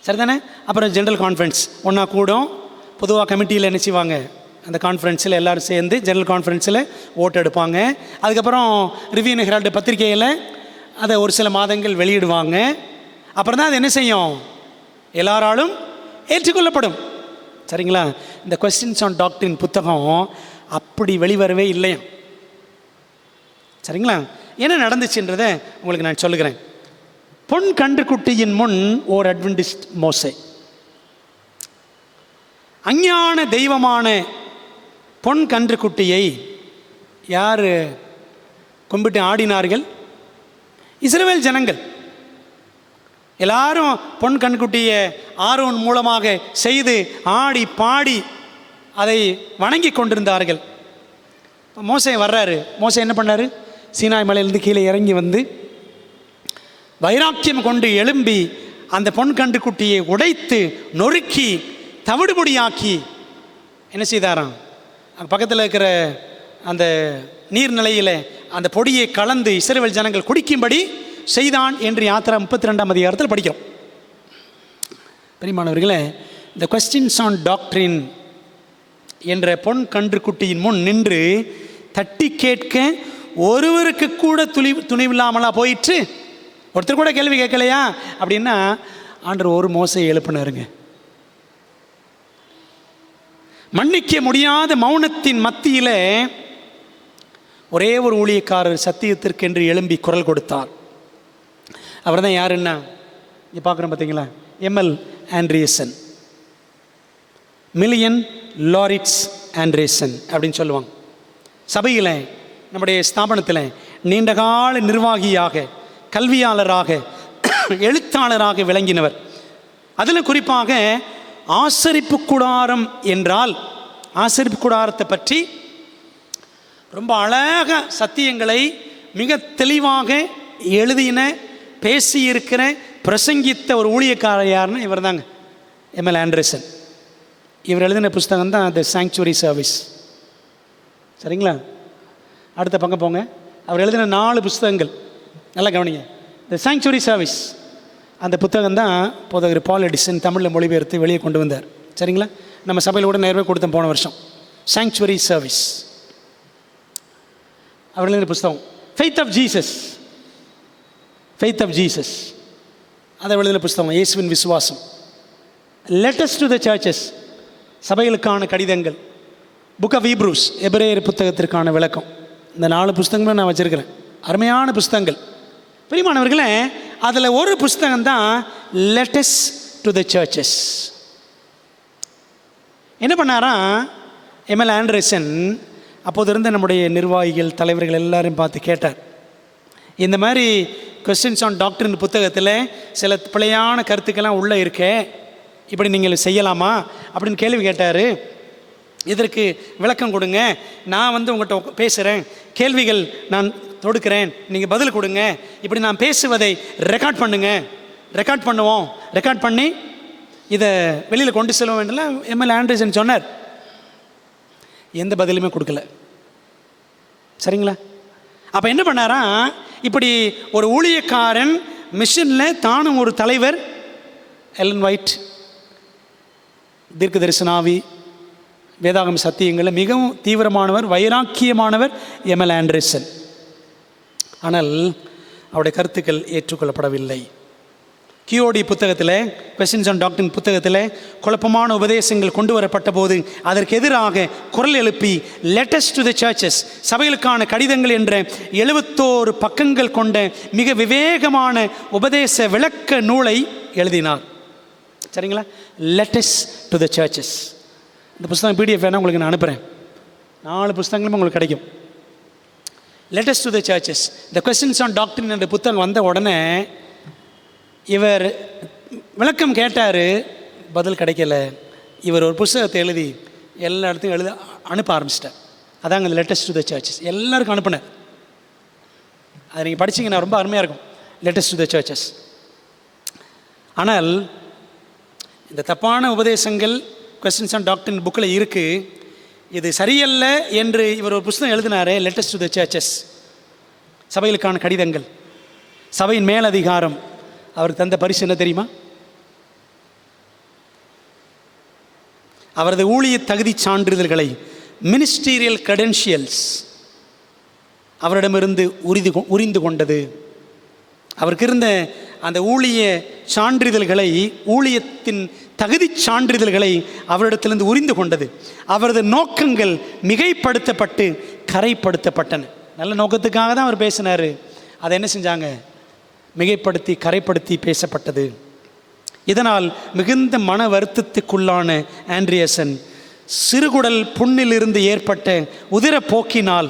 சரிதானே? அப்புறம் ஜெனரல் கான்ஃபரன்ஸ் ஒன்றா கூடும். பொதுவாக கமிட்டியில் என்ன செய்வாங்க? அந்த கான்ஃபரன்ஸில் எல்லோரும் சேர்ந்து ஜெனரல் கான்ஃபரன்ஸில் ஓட்டு எடுப்பாங்க. அதுக்கப்புறம் ரிவ்யூ ஹெரால்டு பத்திரிகையில் அதை ஒரு சில மாதங்கள் வெளியிடுவாங்க. அப்புறம் தான் அது என்ன செய்யும்? எல்லாராலும் ஏற்றுக்கொள்ளப்படும். சரிங்களா? இந்த கொஸ்டின்ஸ் ஆன் டாக்ட்ரின் புத்தகம் அப்படி வெளிவரவே இல்லையா? சரிங்களா? என்ன நடந்துச்சுன்றதை உங்களுக்கு நான் சொல்லுகிறேன். பொன் கன்றுக்குட்டியின் முன் ஓர் அட்வென்டிஸ்ட் மோசே. அஞ்ஞான தெய்வமான பொன் கன்றுக்குட்டியை யார் கும்பிட்டு ஆடினார்கள்? இஸ்ரவேல் ஜனங்கள் எல்லாரும் பொன் கன்றுக்குட்டியை ஆரோன் மூலமாக செய்து ஆடி பாடி அதை வணங்கி கொண்டிருந்தார்கள். மோசே வர்றாரு. மோசே என்ன பண்ணார்? சீனாய் மலையிலிருந்து கீழே இறங்கி வந்து வைராக்கியம் கொண்டு எழும்பி அந்த பொன் கன்றுக்குட்டியை உடைத்து நொறுக்கி தவிடுபொடியாக்கி என்ன செய்தாராம்? பக்கத்தில் இருக்கிற அந்த நீர்நிலையில் அந்த பொடியை கலந்து இஸ்ரவேல் ஜனங்கள் குடிக்கும்படி செய்தான் என்று யாத்திரா 32ஆம் அதிகாரத்தில் படிக்கிறோம். பிரியமானவர்களே, இந்த கொஸ்டின்ஸ் ஆன் டாக்ட்ரின் என்ற பொன் கன்றுக்குட்டியின் முன் நின்று தட்டி கேட்க ஒருவருக்கு கூட துணிவில்லாமலா போயிற்று? ஒருத்தர் கூட கேள்வி கேட்கலையா அப்படின்னா ஆண்டவர் ஒரு மோசையை எழுப்பினாருங்க. மன்னிக்க முடியாத மௌனத்தின் மத்தியில் ஒரே ஒரு ஊழியக்காரர் சத்தியத்திற்கென்று எழும்பி குரல் கொடுத்தார். அவர் தான் யாருன்னா, இங்கே பார்க்குறோம் பார்த்தீங்களா, எம்எல் ஆண்ட்ரியசன், மில்லியன் லாரிட்ஸ் ஆண்ட்ரியசன் அப்படின்னு சொல்லுவாங்க. சபையில் நம்முடைய ஸ்தாபனத்தில் நீண்டகால நிர்வாகியாக, கல்வியாளராக, எழுத்தாளராக விளங்கினவர். அதில் குறிப்பாக ஆசரிப்பு கூடாரம் என்றால், ஆசரிப்பு கூடாரத்தை பற்றி ரொம்ப அழகாக சத்தியங்களை மிக தெளிவாக எழுதின, பேசியிருக்கிற, பிரசங்கித்த ஒரு ஊழியக்காரர் யாருன்னா இவர் தாங்க, எம்எல் ஆண்ட்ரசன். இவர் எழுதின புஸ்தகம் தான் த சாங்சுவரி சர்வீஸ். சரிங்களா? அடுத்த பக்கம் போங்க. அவர் எழுதின 4 புஸ்தகங்கள் நல்லா கவனிங்க. த சாங்சுவரி சர்வீஸ் அந்த புத்தகம் தான் போதகர் பால் எடிசன் தமிழில் மொழிபெயர்த்து வெளியே கொண்டு வந்தார். சரிங்களா? நம்ம சபையில் கூட நேரவே கொடுத்தோம் போன வருஷம். சாங்சுவரி சர்வீஸ் அவர் எழுதின புஸ்தகம். Faith of Jesus, faith of Jesus அதை எழுதின புஸ்தகம் இயேசுவின் விசுவாசம். லெட்டர்ஸ் டு த சர்ச்சஸ், சபைகளுக்கான கடிதங்கள். புக் ஆஃப் ஹீப்ரூஸ், எபிரேயர் புத்தகத்திற்கான விளக்கம். இந்த 4 புஸ்தகங்களும் நான் வச்சுருக்கிறேன். அருமையான புஸ்தகங்கள். பிரியமானவர்களே, அதில் ஒரு புஸ்தகம் தான் லெட்டர்ஸ் டு த சர்ச்சஸ். என்ன பண்ணாரா எம்எல் ஆண்ட்ரசன்? அப்போது இருந்த நம்முடைய நிர்வாகிகள், தலைவர்கள் எல்லாரையும் பார்த்து கேட்டார், இந்த மாதிரி கொஸ்டின்ஸ் ஆன் டாக்டரின் புத்தகத்தில் சில பிழையான கருத்துக்கெல்லாம் உள்ளே இருக்கே, இப்படி நீங்கள் செய்யலாமா அப்படின்னு கேள்வி கேட்டார். இதற்கு விளக்கம் கொடுங்க, நான் உங்கள்கிட்ட பேசுகிறேன், கேள்விகள் நான் தொடுக்கிறேன், நீங்கள் பதில் கொடுங்க, இப்படி நான் பேசுவதை ரெக்கார்ட் பண்ணுங்க, ரெக்கார்ட் பண்ணுவோம், ரெக்கார்ட் பண்ணி இதை வெளியில் கொண்டு செல்ல வேண்டிய எம்எல் ஆண்ட்ரசன் சொன்னார். எந்த பதிலுமே கொடுக்கல. சரிங்களா? அப்போ என்ன பண்ணாரா, இப்படி ஒரு ஊழியக்காரன் மிஷனில் தானும் ஒரு தலைவர், எலன் ஒயிட் தீர்க்க தரிசனாவி, வேதாகம சத்தியங்களில் மிகவும் தீவிரமானவர், வைராக்கியமானவர் எம்எல் ஆண்ட்ரசன். ஆனால் அவருடைய கருத்துக்கள் ஏற்றுக்கொள்ளப்படவில்லை. கியோடி புத்தகத்தில், கொஸ்டின்ஸ் ஆன் டாக்டரின் புத்தகத்தில் குழப்பமான உபதேசங்கள் கொண்டு வரப்பட்ட போது அதற்கு எதிராக குரல் எழுப்பி லெட்டர்ஸ் டு த சர்ச்சஸ், சபைகளுக்கான கடிதங்கள் என்ற 71 பக்கங்கள் கொண்ட மிக விவேகமான உபதேச விளக்க நூலை எழுதினார். சரிங்களா? Letters to the churches. இந்த புஸ்தகம் பிடிஎஃப் வேணால் உங்களுக்கு நான் அனுப்புகிறேன். 4 புஸ்தகங்களும் உங்களுக்கு கிடைக்கும். Letters to the churches, the questions on doctrine என்ற புத்தகம் வந்த உடனே இவர் விளக்கம் கேட்டார், பதில் கிடைக்கல. இவர் ஒரு புஸ்தகத்தை எழுதி எல்லா இடத்தையும் எழுத அனுப்ப ஆரம்பிச்சிட்டார். அதாங்க இந்த லெட்டர்ஸ் டு த சர்ச்சஸ். எல்லாருக்கும் அனுப்புனேன். அதை நீங்கள் படிச்சிங்கன்னா ரொம்ப அருமையாக இருக்கும், லெட்டர்ஸ் டு த சர்ச்சஸ். ஆனால் இந்த தப்பான உபதேசங்கள் கொஸ்டின்ஸ் ஆன் டாக்டரின் புக்கில் இருக்குது. இது சரியல்ல என்று இவர் ஒரு புஸ்தகம் எழுதினாரே, லெட்டர்ஸ் டு த சர்ச்சஸ், சபைகளுக்கான கடிதங்கள். சபையின் மேலதிகாரம் அவருக்கு தந்த பரிசு என்ன தெரியுமா? அவரது ஊழிய தகுதி சான்றிதழ்களை, மினிஸ்டீரியல் கிரெடென்ஷியல்ஸ் அவரிடமிருந்து உரிந்து கொண்டது. அவருக்கு இருந்த அந்த ஊழிய சான்றிதழ்களை, ஊழியத்தின் தகுதி சான்றிதழ்களை அவரிடத்திலிருந்து உரிந்து கொண்டது. அவரது நோக்கங்கள் மிகைப்படுத்தப்பட்டு கரைப்படுத்தப்பட்டன. நல்ல நோக்கத்துக்காக தான் அவர் பேசினார். அதை என்ன செஞ்சாங்க? மிகைப்படுத்தி கரைப்படுத்தி பேசப்பட்டது. இதனால் மிகுந்த மன வருத்தத்துக்குள்ளான ஆண்ட்ரியசன் சிறுகுடல் புண்ணிலிருந்து ஏற்பட்ட உதிரப்போக்கினால்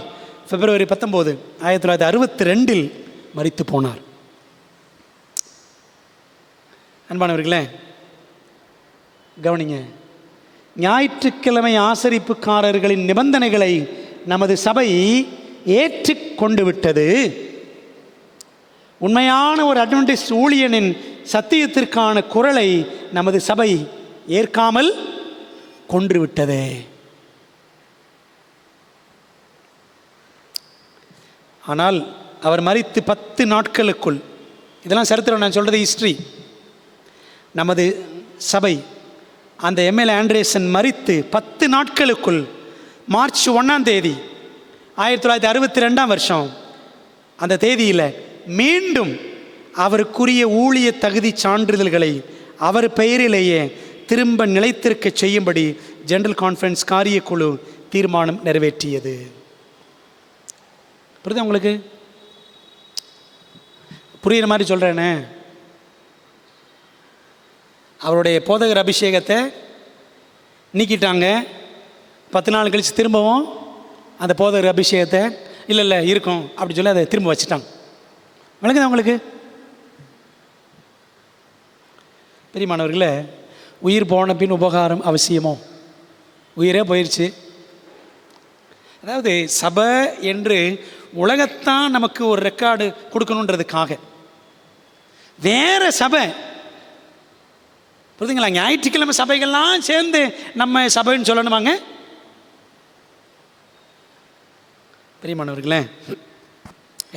பிப்ரவரி 19, 1962 மரித்து போனார். அன்பானவர்களே, கவனிங்க. ஞாயிற்றுக்கிழமை ஆசரிப்புக்காரர்களின் நிபந்தனைகளை நமது சபை ஏற்றுக்கொண்டு விட்டது. உண்மையான ஒரு அட்வென்டிஸ்ட் ஊழியனின் சத்தியத்திற்கான குரலை நமது சபை ஏற்காமல் கொன்று விட்டதே. ஆனால் அவர் மரித்து 10 நாட்களுக்குள், இதெல்லாம் சரித்திரம், நான் சொல்கிறது ஹிஸ்ட்ரி, நமது சபை அந்த எம்எல்ஏ ஆண்ட்ரியசன் மரித்து 10 நாட்களுக்குள் மார்ச் 1 1962 அந்த தேதியில் மீண்டும் அவருக்குரிய ஊழிய தகுதி சான்றிதழ்களை அவர் பெயரிலேயே திரும்ப நிலைத்திருக்க செய்யும்படி ஜெனரல் கான்ஃபரன்ஸ் காரியக்குழு தீர்மானம் நிறைவேற்றியது. புரியுதா உங்களுக்கு? புரிகிற மாதிரி சொல்கிறேனே. அவருடைய போதகர் அபிஷேகத்தை நீக்கிட்டாங்க. 10 நாள் கழித்து திரும்பவும் அந்த போதகர் அபிஷேகத்தை இல்லை இருக்கும் அப்படி சொல்லி அதை திரும்ப வச்சுட்டாங்க. விளங்குதா உங்களுக்கு? பெரியமானவர்களே, உயிர் போன பின் உபகாரம் அவசியமோ? உயிரே போயிடுச்சு. அதாவது சபை என்று உலகத்தான் நமக்கு ஒரு ரெக்கார்டு கொடுக்கணுன்றதுக்காக வேற சபை, புரியுதுங்களா? ஞாயிற்றுக்கிழமை சபைகள்லாம் சேர்ந்து நம்ம சபைன்னு சொல்லணுமாங்க? பெரியமானவர்களே,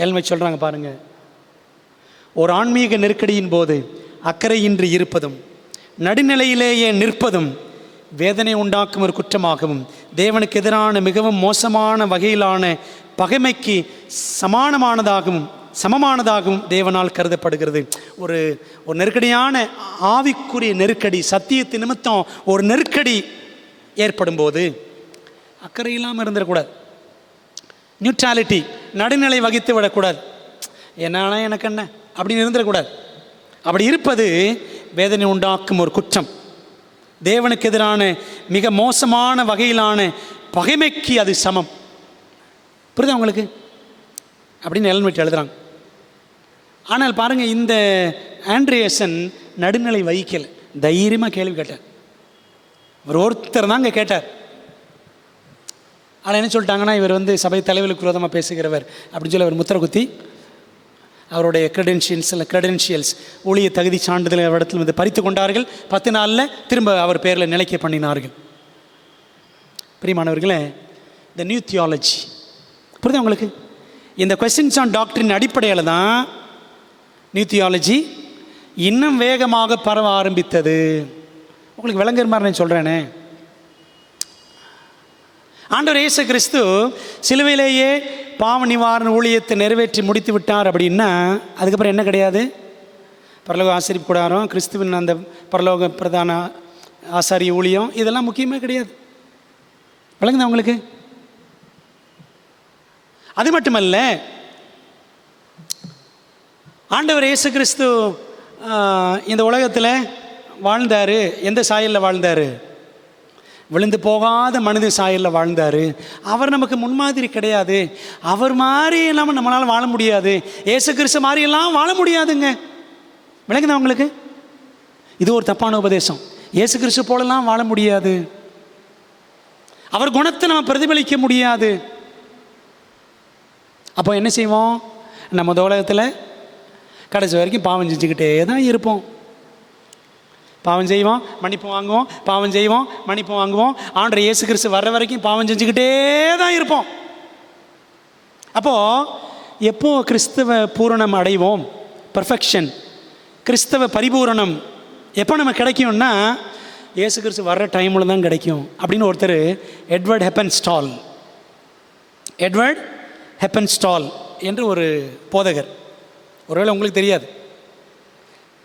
ஏழ்மை சொல்கிறாங்க பாருங்க. ஒரு ஆன்மீக நெருக்கடியின் போது அக்கறையின்றி இருப்பதும் நடுநிலையிலேயே நிற்பதும் வேதனை உண்டாக்கும் ஒரு குற்றமாகவும் தேவனுக்கு எதிரான மிகவும் மோசமான வகையிலான பகைமைக்கு சமமானதாகவும் தேவனால் கருதப்படுகிறது. ஒரு நெருக்கடியான ஆவிக்குரிய நெருக்கடி, சத்தியத்தின் நிமித்தம் ஒரு நெருக்கடி ஏற்படும் போது அக்கறை இல்லாமல் இருந்துடக்கூடாது. நியூட்ராலிட்டி, நடுநிலை வகித்து விடக்கூடாது. என்னால எனக்கு என்ன அப்படின்னு இருந்துடக்கூடாது. அப்படி இருப்பது வேதனை உண்டாக்கும் ஒரு குற்றம், தேவனுக்கு எதிரான மிக மோசமான வகையிலான பகைமைக்கு அது சமம். புரியுதா உங்களுக்கு? அப்படின்னு எல்மெட் எழுதுறாங்க. ஆனால் பாருங்கள், இந்த ஆண்ட்ரியசன் நடுநிலை வகிக்கலை, தைரியமாக கேள்வி கேட்டார். அவர் ஒருத்தர் தாங்க கேட்டார். ஆனால் என்ன சொல்லிட்டாங்கன்னா, இவர் சபை தலைவர்களுக்கு விரோதமாக பேசுகிறவர் அப்படின்னு சொல்லி அவர் முத்திர குத்தி அவருடைய கிரெடென்ஷியல்ஸ் ஊழிய தகுதி சான்றிதழ் அவரிடத்தில் பறித்து கொண்டார்கள். 10 நாளில் திரும்ப அவர் பேரில் நிலைக்க பண்ணினார்கள். பிரியமானவர்களே, இந்த நியூ தியாலஜி புரியுது உங்களுக்கு? இந்த கொஸ்டின்ஸ் ஆன் டாக்டரின் அடிப்படையில் தான் நியூ தியாலஜி இன்னும் வேகமாக பரவ ஆரம்பித்தது. உங்களுக்கு விளங்குற மாதிரி நான் சொல்கிறேனே. ஆண்டவர் இயேசு கிறிஸ்து சிலுவையிலேயே பாவ நிவாரண ஊழியத்தை நிறைவேற்றி முடித்து விட்டார். அப்படின்னா அதுக்கப்புறம் என்ன கிடையாது? பரலோக ஆசரிப்பு கூடாரம், கிறிஸ்துவின் அந்த பரலோக பிரதான ஆசாரிய ஊழியம், இதெல்லாம் முக்கியமே கிடையாது. விளங்குதா உங்களுக்கு? அது மட்டுமல்ல, ஆண்டவர் இயேசு கிறிஸ்து இந்த உலகத்தில் வாழ்ந்தார். எந்த சாயலில் வாழ்ந்தார்? விழுந்து போகாத மனித சாயலில் வாழ்ந்தார். அவர் நமக்கு முன்மாதிரி கிடையாது. அவர் மாதிரி இல்லாமல் நம்மளால் வாழ முடியாது. இயேசு கிறிஸ்து மாதிரியெல்லாம் வாழ முடியாதுங்க. விளங்குதா உங்களுக்கு? இது ஒரு தப்பான உபதேசம். இயேசு கிறிஸ்து போலெல்லாம் வாழ முடியாது. அவர் குணத்தை நம்ம பிரதிபலிக்க முடியாது. அப்போ என்ன செய்வோம்? நம்ம உலகத்தில் கடைசி வரைக்கும் பாவம் செஞ்சுக்கிட்டே தான் இருப்போம். பாவம் செய்வோம், மன்னிப்பு வாங்குவோம், பாவம் செய்வோம், மன்னிப்பு வாங்குவோம். ஆண்டவர் இயேசு கிறிஸ்து வர்ற வரைக்கும் பாவம் செஞ்சுக்கிட்டே தான் இருப்போம். அப்போது எப்போ கிறிஸ்தவ பூரணம் அடைவோம்? பர்ஃபெக்ஷன், கிறிஸ்தவ பரிபூரணம் எப்போ நம்ம கிடைக்கும்னா இயேசு கிறிஸ்து வர்ற டைமில் தான் கிடைக்கும் அப்படின்னு ஒருத்தர் எட்வர்ட் ஹெப்பன்ஸ்டால் என்று ஒரு போதகர், ஒருவேளை உங்களுக்கு தெரியாது,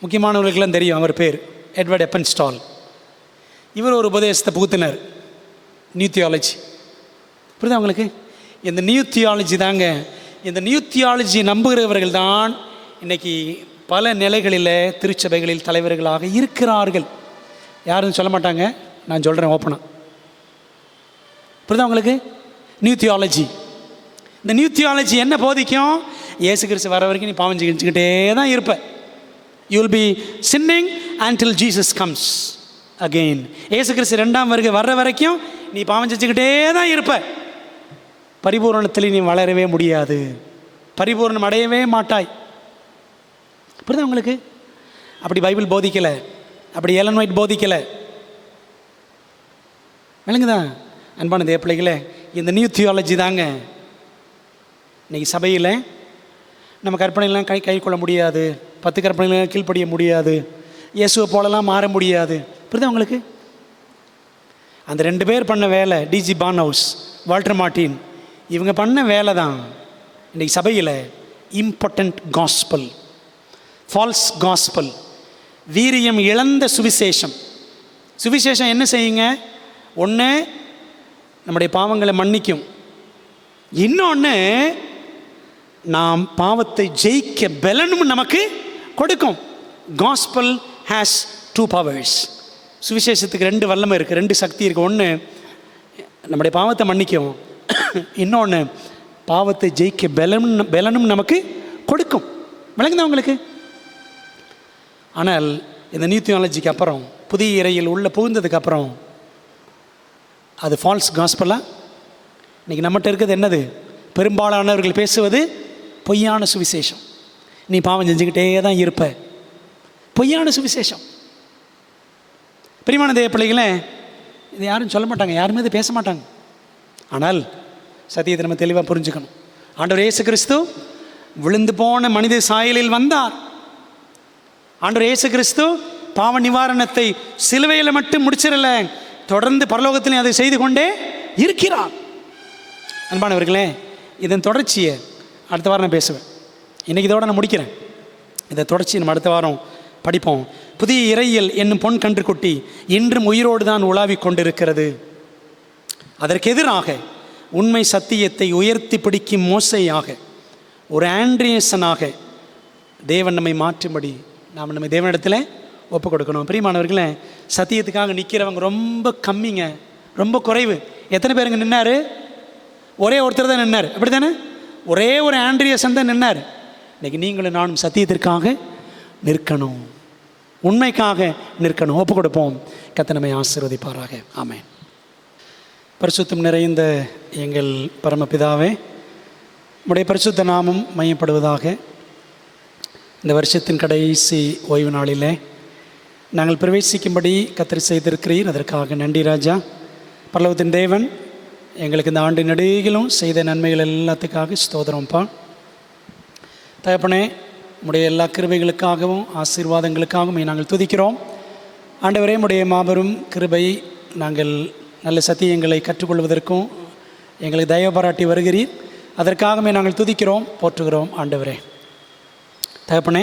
முக்கியமானவர்களுக்கெல்லாம் தெரியும் அவர் பேர் எட்வர்ட் ஹெப்பன்ஸ்டால். இவர் ஒரு உபதேசத்தை புகுத்தினார், நியூ தியாலஜி. புரியுதா உங்களுக்கு? இந்த நியூ தியாலஜி தாங்க, இந்த நியூ தியாலஜி நம்புகிறவர்கள் தான் இன்றைக்கி பல நிலைகளில் திருச்சபைகளில் தலைவர்களாக இருக்கிறார்கள். யாரும் சொல்ல மாட்டாங்க, நான் சொல்கிறேன் ஓப்பனாக. புரியுதா உங்களுக்கு? New theology. இந்த நியூ தியாலஜி என்ன போதிக்கும்? இயேசு கிறிஸ்து வர வரைக்கும் நீ பாவம் செஞ்சுக்கிட்டே தான் இருப்ப. You will be sinning until Jesus comes again. இயேசு கிறிஸ்து 2ஆம் வருகை வர்ற வரைக்கும் நீ பாவம் செஞ்சுக்கிட்டே தான் இருப்ப. பரிபூரணத்தில் நீ வளரவே முடியாது, பரிபூரணம் அடையவே மாட்டாய். புரியுதா உங்களுக்கு? அப்படி பைபிள் போதிக்கலை, அப்படி எலன் ஒயிட் போதிக்கலை. விளங்குதா அன்பான தேவ பிள்ளைகளே? இந்த நியூ தியாலஜி தாங்க இன்றைக்கி சபையில் நம்ம கற்பனைலாம் கை கொள்ள முடியாது, 10 கற்பனைலாம் கீழ்ப்படிய முடியாது, இயேசுவை போலலாம் மாற முடியாது. புரியுதா உங்களுக்கு? அந்த 2 பேர் பண்ண வேலை, டிஜி பான்ஹவுஸ், வால்டர் மார்ட்டின், இவங்க பண்ண வேலை தான் இன்றைக்கி சபையில் இம்பார்ட்டண்ட் காஸ்பல், ஃபால்ஸ் காஸ்பல், வீரியம் இழந்த சுவிசேஷம். சுவிசேஷம் என்ன செய்யுங்க? ஒன்று நம்முடைய பாவங்களை மன்னிக்கும், இன்னொன்று நாம் பாவத்தை ஜெயிக்க பலனும் நமக்கு கொடுக்கும். Gospel has 2 powers. சுவிசேஷத்துக்கு 2 வல்லமை இருக்குது, 2 சக்தி இருக்குது. ஒன்று நம்முடைய பாவத்தை மன்னிக்கும், இன்னொன்று பாவத்தை ஜெயிக்க பலனும் நமக்கு கொடுக்கும். விளங்குதா உங்களுக்கு? ஆனால் இந்த நியூ தியாலஜிக்கு அப்புறம், புதிய இறையில் உள்ள புகுந்ததுக்கு அது ஃபால்ஸ் காஸ்பலாக இன்றைக்கி நம்மகிட்ட இருக்கிறது என்னது? பெரும்பாலானவர்கள் பேசுவது பொய்யான சுவிசேஷம். நீ பாவம் செஞ்சுக்கிட்டே தான் இருப்ப, பொய்யான சுவிசேஷம். பிரியமான தேவ பிள்ளைகளே, இது யாரும் சொல்ல மாட்டாங்க, யாருமே இது பேச மாட்டாங்க. ஆனால் சத்தியத்தை நம்ம தெளிவாக புரிஞ்சுக்கணும். ஆண்டவர் இயேசு கிறிஸ்து விழுந்து போன மனித சாயலில் வந்தார். ஆண்டவர் இயேசு கிறிஸ்து பாவ நிவாரணத்தை சிலுவையில் மட்டும் முடிச்சிடல, தொடர்ந்து பரலோகத்திலையும் அதை செய்து கொண்டே இருக்கிறார். அன்பானவர்களே, இதன் தொடர்ச்சியை அடுத்த வாரம் நான் பேசுவேன். இன்றைக்கி இதோடு நான் முடிக்கிறேன். இதை தொடர்ச்சி நம்ம அடுத்த வாரம் படிப்போம். புதிய இறையியல் என்னும் பொன் கன்றுக்குட்டி இன்றும் உயிரோடு தான் உலாவிக் கொண்டிருக்கிறது. அதற்கு எதிராக உண்மை சத்தியத்தை உயர்த்தி பிடிக்கும் மோசையாக, ஒரு ஆண்ட்ரியஸனாக தேவன் நம்மை மாற்றும்படி நாம் நம்ம தேவனிடத்தில் ஒப்பு கொடுக்கணும். பிரியமானவர்களே, சத்தியத்துக்காக நிற்கிறவங்க ரொம்ப கம்மிங்க, ரொம்ப குறைவு. எத்தனை பேருங்க நின்னார்? ஒரே ஒருத்தர் தான் நின்னார், அப்படி தானே? ஒரே ஒரு ஆண்ட்ரியஸன் தான் நின்னார். இன்றைக்கி நீங்களும் நானும் சத்தியத்திற்காக நிற்கணும், உண்மைக்காக நிற்கணும். ஒப்பு கொடுப்போம். கர்த்தர் நம்மை ஆசீர்வதிப்பாராக. ஆமென். பரிசுத்தம் நிறைந்த எங்கள் பரமபிதாவே, உம்முடைய பரிசுத்த நாமம் மையப்படுவதாக. இந்த வருஷத்தின் கடைசி ஓய்வு நாளிலே நாங்கள் பிரவேசிக்கும்படி கர்த்தர் செய்திருக்கிறீர், அதற்காக நன்றி ராஜா. பரலோகத்தின் தேவன், எங்களுக்கு இந்த ஆண்டு நெடுகிலும் செய்த நன்மைகள் எல்லாத்துக்காக ஸ்தோத்திரம்ப்பா. தகப்பனே, உம்முடைய எல்லா கிருபைகளுக்காகவும் ஆசீர்வாதங்களுக்காகவும் நாங்கள் துதிக்கிறோம். ஆண்டவரே, உம்முடைய மாபெரும் கிருபை, நாங்கள் நல்ல சத்தியங்களை கற்றுக்கொள்வதற்கும் எங்களுக்கு தயவு பாராட்டி வருகிறீர், அதற்காகவே நாங்கள் துதிக்கிறோம், போற்றுகிறோம். ஆண்டவரே தகப்பனே,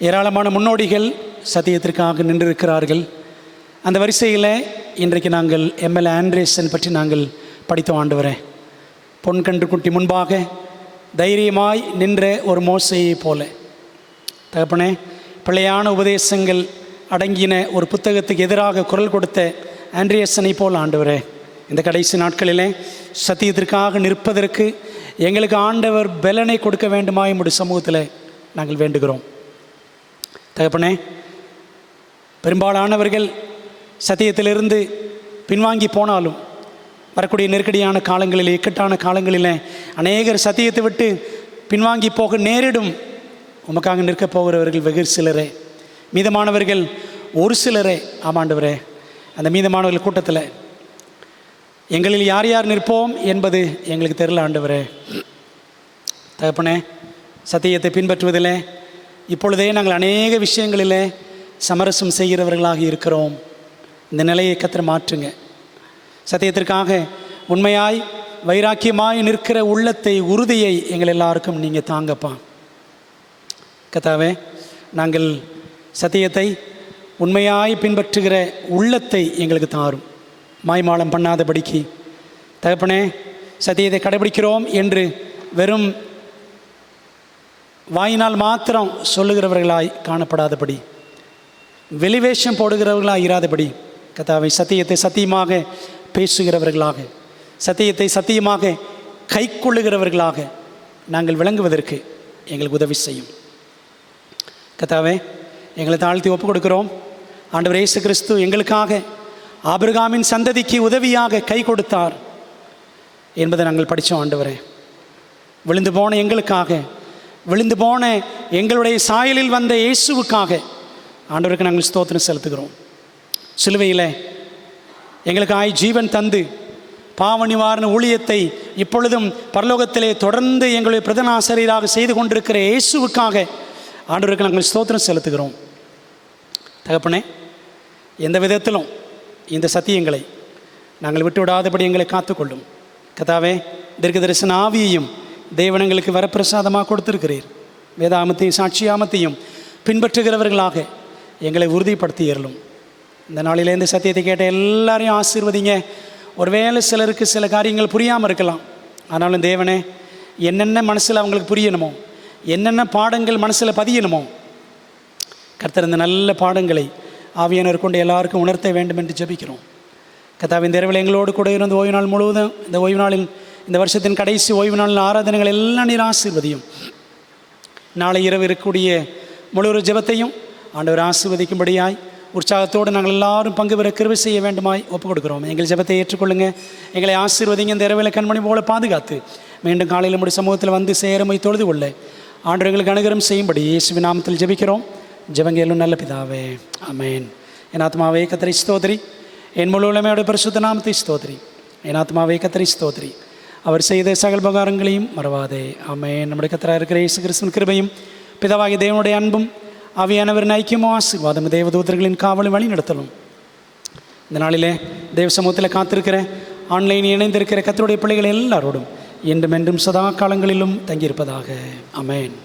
ஏராளமான முன்னோடிகள் சத்தியத்திற்காக நின்றிருக்கிறார்கள். அந்த வரிசையில் இன்றைக்கு நாங்கள் எம்எல் ஆண்ட்ரேசன் பற்றி நாங்கள் படித்தோம். ஆண்டவரே, பொன் கன்றுக்குட்டி முன்பாக தைரியமாய் நின்ற ஒரு மோசையை போல தகப்பனே, பிழையான உபதேசங்கள் அடங்கின ஒரு புத்தகத்துக்கு எதிராக குரல் கொடுத்த ஆண்ட்ரியஸனை போல் ஆண்டவரே, இந்த கடைசி நாட்களிலே சத்தியத்திற்காக நிற்பதற்கு எங்களுக்கு ஆண்டவர் பலனை கொடுக்க வேண்டுமா என்னுடைய சமூகத்தில் நாங்கள் வேண்டுகிறோம். தகப்பனே, பெரும்பாலானவர்கள் சத்தியத்திலிருந்து பின்வாங்கி போனாலும் வரக்கூடிய நெருக்கடியான காலங்களில், இக்கட்டான காலங்களில் அநேகர் சத்தியத்தை விட்டு பின்வாங்கி போக நேரிடும். உமக்காக நிற்கப் போகிறவர்கள் வெகு சிலரே, மீதமானவர்கள் ஒரு சிலரே. ஆமாண்டவரே, அந்த மீதமானவர்கள் கூட்டத்தில் எங்களில் யார் யார் நிற்போம் என்பது எங்களுக்கு தெரியல. ஆண்டவரே தகப்பனே, சத்தியத்தை பின்பற்றுவதில் இப்பொழுதே நாங்கள் அநேக விஷயங்களில் சமரசம் செய்கிறவர்களாக இருக்கிறோம். இந்த நிலையை கர்த்தர் மாற்றுங்க. சத்தியத்திற்காக உண்மையாய் வைராக்கியமாய் நிற்கிற உள்ளத்தை, உறுதியை எங்கள் எல்லாருக்கும் நீங்கள் தாங்கப்பா. கர்த்தாவே, நாங்கள் சத்தியத்தை உண்மையாய் பின்பற்றுகிற உள்ளத்தை எங்களுக்கு தாரும், மாய்மாலம் பண்ணாதபடிக்கு. தகப்பனே, சத்தியத்தை கடைபிடிக்கிறோம் என்று வெறும் வாயினால் மாத்திரம் சொல்லுகிறவர்களாய் காணப்படாதபடி, வெளிவேஷம் போடுகிறவர்களாக இராதபடி கர்த்தாவே சத்தியத்தை சத்தியமாக பேசுகிறவர்களாக, சத்தியத்தை சத்தியமாக கை கொள்ளுகிறவர்களாக நாங்கள் விளங்குவதற்கு எங்களுக்கு உதவி செய்யும். கர்த்தாவே எங்களை தாழ்த்தி ஒப்பு கொடுக்கிறோம். ஆண்டவர் இயேசு கிறிஸ்து எங்களுக்காக ஆபிரகாமின் சந்ததிக்கு உதவியாக கை கொடுத்தார் என்பதை நாங்கள் படித்தோம். ஆண்டவரே, விழுந்து போன எங்களுக்காக, விழுந்து போன எங்களுடைய சாயலில் வந்த இயேசுவுக்காக ஆண்டவருக்கு நாங்கள் ஸ்தோத்திரம் செலுத்துகிறோம். சிலுவையில் எங்களுக்காய் ஜீவன் தந்து பாவ நிவாரண ஊழியத்தை இப்பொழுதும் பரலோகத்திலே தொடர்ந்து எங்களுடைய பிரதான ஆசிரியராக செய்து கொண்டிருக்கிற இயேசுவுக்காக ஆண்டவருக்கு நாங்கள் ஸ்தோத்திரம் செலுத்துகிறோம். தகப்பனே, எந்த விதத்திலும் இந்த சத்தியங்களை நாங்கள் விட்டுவிடாதபடி எங்களை காத்துக்கொள்ளும். கர்த்தாவே, தீர்க்க தரிசன ஆவியையும் தேவன் எங்களுக்கு வரப்பிரசாதமாக கொடுத்திருக்கிறீர். வேதாமத்தையும் சாட்சியாமத்தையும் பின்பற்றுகிறவர்களாக எங்களை உறுதிப்படுத்தியறலும். இந்த நாளில் இந்த சத்தியத்தை கேட்ட எல்லாரையும் ஆசீர்வதிங்க. ஒருவேளை சிலருக்கு சில காரியங்கள் புரியாமல் இருக்கலாம். ஆனாலும் தேவனே, என்னென்ன மனசில் அவங்களுக்கு புரியணுமோ, என்னென்ன பாடங்கள் மனசில் பதியணுமோ, கர்த்தர் இந்த நல்ல பாடங்களை ஆவியானவர் கொண்டு எல்லாருக்கும் உணர்த்த வேண்டும் என்று ஜெபிக்கிறோம். கர்த்தாவே, இந்த இரவில் எங்களோடு கூட இருந்து ஓய்வு நாள் முழுவதும், இந்த ஓய்வு நாளில், இந்த வருஷத்தின் கடைசி ஓய்வு நாளில் ஆராதனைகள் எல்லாம் நீர் ஆசீர்வதியும். நாளை இரவு இருக்கக்கூடிய முழு ஜெபத்தையும் ஆண்டவர் ஆசீர்வதிக்கும்படியாய் உற்சாகத்தோடு நாங்கள் எல்லாரும் பங்கு பெற கிருபை செய்ய வேண்டுமாய் ஒப்புக் கொடுக்கிறோம். எங்கள் ஜெபத்தை ஏற்றுக்கொள்ளுங்க, எங்களை ஆசீர்வதிங்க. இந்த இரவில் கண்மணி போல பாதுகாத்து மீண்டும் காலையில் நம்முடைய சமூகத்தில் வந்து சேரமை தொழுது கொள்ள ஆண்டவர் எங்களுக்கு அனுகிரகம் செய்யும்படி இயேசுவின் நாமத்தில் ஜெபிக்கிறோம். ஜெபங்கேலும் நல்ல பிதாவே, ஆமென். என் ஆத்மாவே கர்த்தரை ஸ்தோத்திரி, என் முழு உலமையோட பரிசுத்த நாமத்தை ஸ்தோத்திரி. என் ஆத்மாவே கர்த்தரை ஸ்தோத்திரி, அவர் செய்த சகல உபகாரங்களையும் மறவாதே, ஆமென். நம்முடைய கர்த்தராக இருக்கிற இயேசு கிறிஸ்துவின் கிருபையும் பிதாவாகிய தேவனுடைய அன்பும் ஆவியானவரின் ஐக்கியமும் ஆசீர்வாதம் தேவதூதர்களின் காவலும் வழி நடத்தலும் இந்த நாளிலே தேவ சமூகத்தில் காத்திருக்கிற ஆன்லைன் இணைந்திருக்கிற கர்த்தருடைய பிள்ளைகள் எல்லாரோடும் என்றும் என்றும் சதா காலங்களிலும் தங்கியிருப்பதாக, ஆமென்.